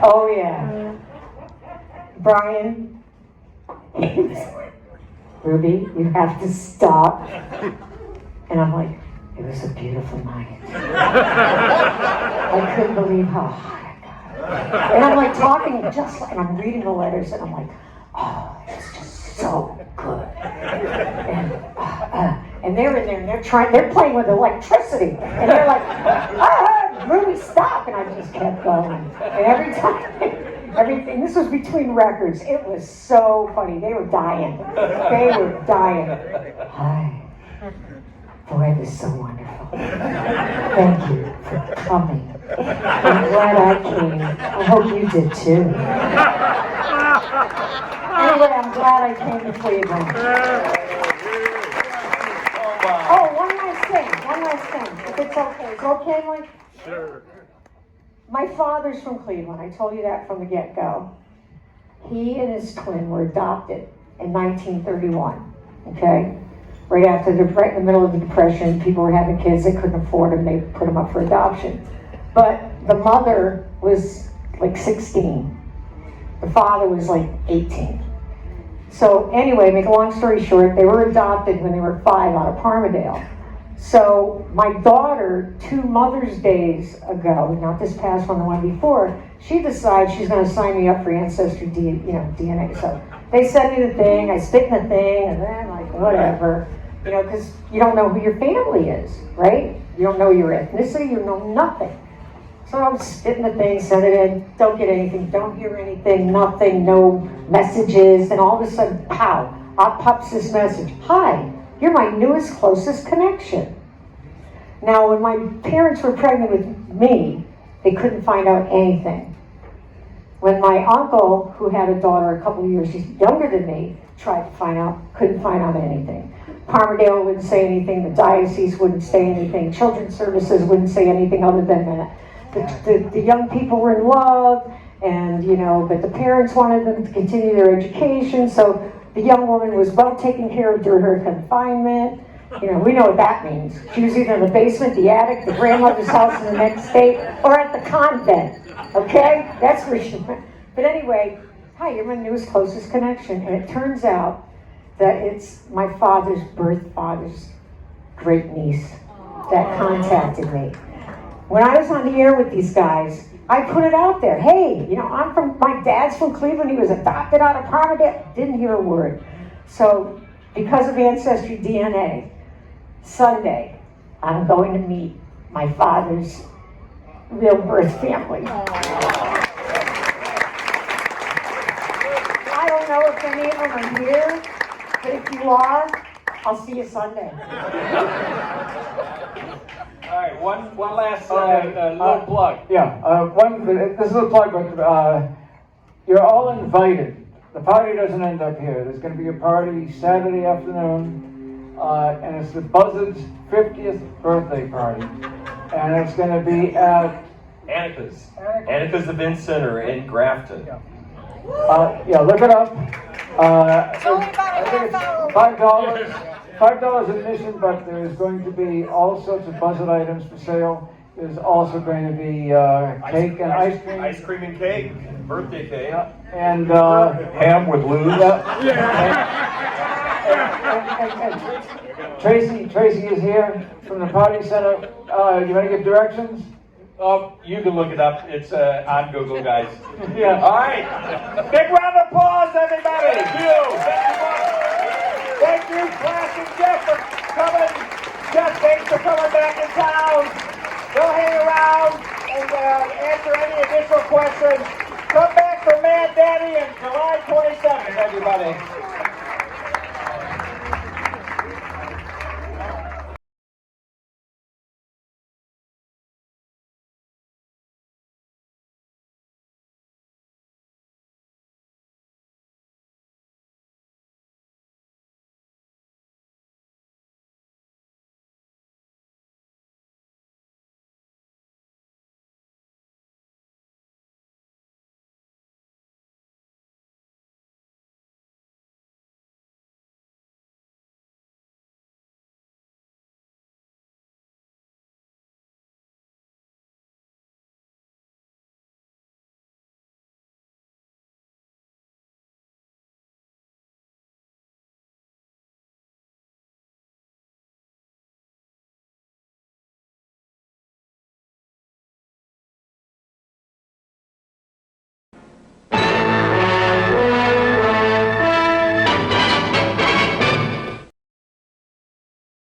Oh yeah. Brian, Ruby, you have to stop. And I'm like, it was a beautiful night. I couldn't believe how high I got. And I'm like talking and I'm reading the letters, and I'm like, oh, it's just so good. And they're in there and they're playing with electricity. And they're like, Ruby, stop. And I just kept going. And every time, everything, this was between records. It was so funny. They were dying. Hi. Boy, it was so wonderful. Thank you for coming. I'm glad I came. I hope you did too. Anyway, I'm glad I came to Cleveland. Oh, one last thing. If it's okay. It's okay, Mike? Sure. My father's from Cleveland. I told you that from the get-go. He and his twin were adopted in 1931. Okay? Right after in the middle of the Depression, people were having kids, they couldn't afford them, they put them up for adoption. But the mother was like 16. The father was like 18. So anyway, make a long story short, they were adopted when they were 5 out of Parmadale. So my daughter, 2 Mother's Days ago, not this past one, the one before, she decides she's going to sign me up for Ancestry DNA. So they sent me the thing, I spit in the thing, and then like whatever, because you don't know who your family is, right? You don't know your ethnicity, you know nothing. So I was spitting the thing, sent it in, don't get anything, don't hear anything, nothing, no messages, and all of a sudden, pow, up pops this message. Hi, you're my newest, closest connection. Now, when my parents were pregnant with me, they couldn't find out anything. When my uncle, who had a daughter a couple of years younger than me, tried to find out, couldn't find out anything. Palmerdale wouldn't say anything, the diocese wouldn't say anything, children's services wouldn't say anything other than that. The young people were in love, and but the parents wanted them to continue their education, so the young woman was well taken care of during her confinement. We know what that means. She was either in the basement, the attic, the grandmother's house in the next state, or at the convent. Okay? That's where she went. But anyway, hi, you're my newest, closest connection. And it turns out that it's my father's birth father's great niece that contacted me. When I was on the air with these guys, I put it out there. Hey, my dad's from Cleveland. He was adopted out of Palmerdale. Didn't hear a word. So, because of Ancestry DNA, Sunday, I'm going to meet my father's real birth family. I don't know if any of them are here, but if you are, I'll see you Sunday. All right, one last little plug. This is a plug, but you're all invited. The party doesn't end up here. There's going to be a party Saturday afternoon, and it's the Buzzard's 50th birthday party. And it's going to be at Anika's Event Center in Grafton. Look it up. I think it's $5 admission, but there's going to be all sorts of Buzzard items for sale. There's also going to be cake and ice cream. Ice cream and cake, birthday cake. And ham with lube. And Tracy is here from the party center. You want to give directions? You can look it up. It's on Google, guys. Yeah. All right. Big round of applause, everybody. Thank you. Thank you, Phlash and Jeff, for coming. Jeff, thanks for coming back in town. They'll hang around and answer any additional questions. Come back for Mad Daddy on July 27th, everybody.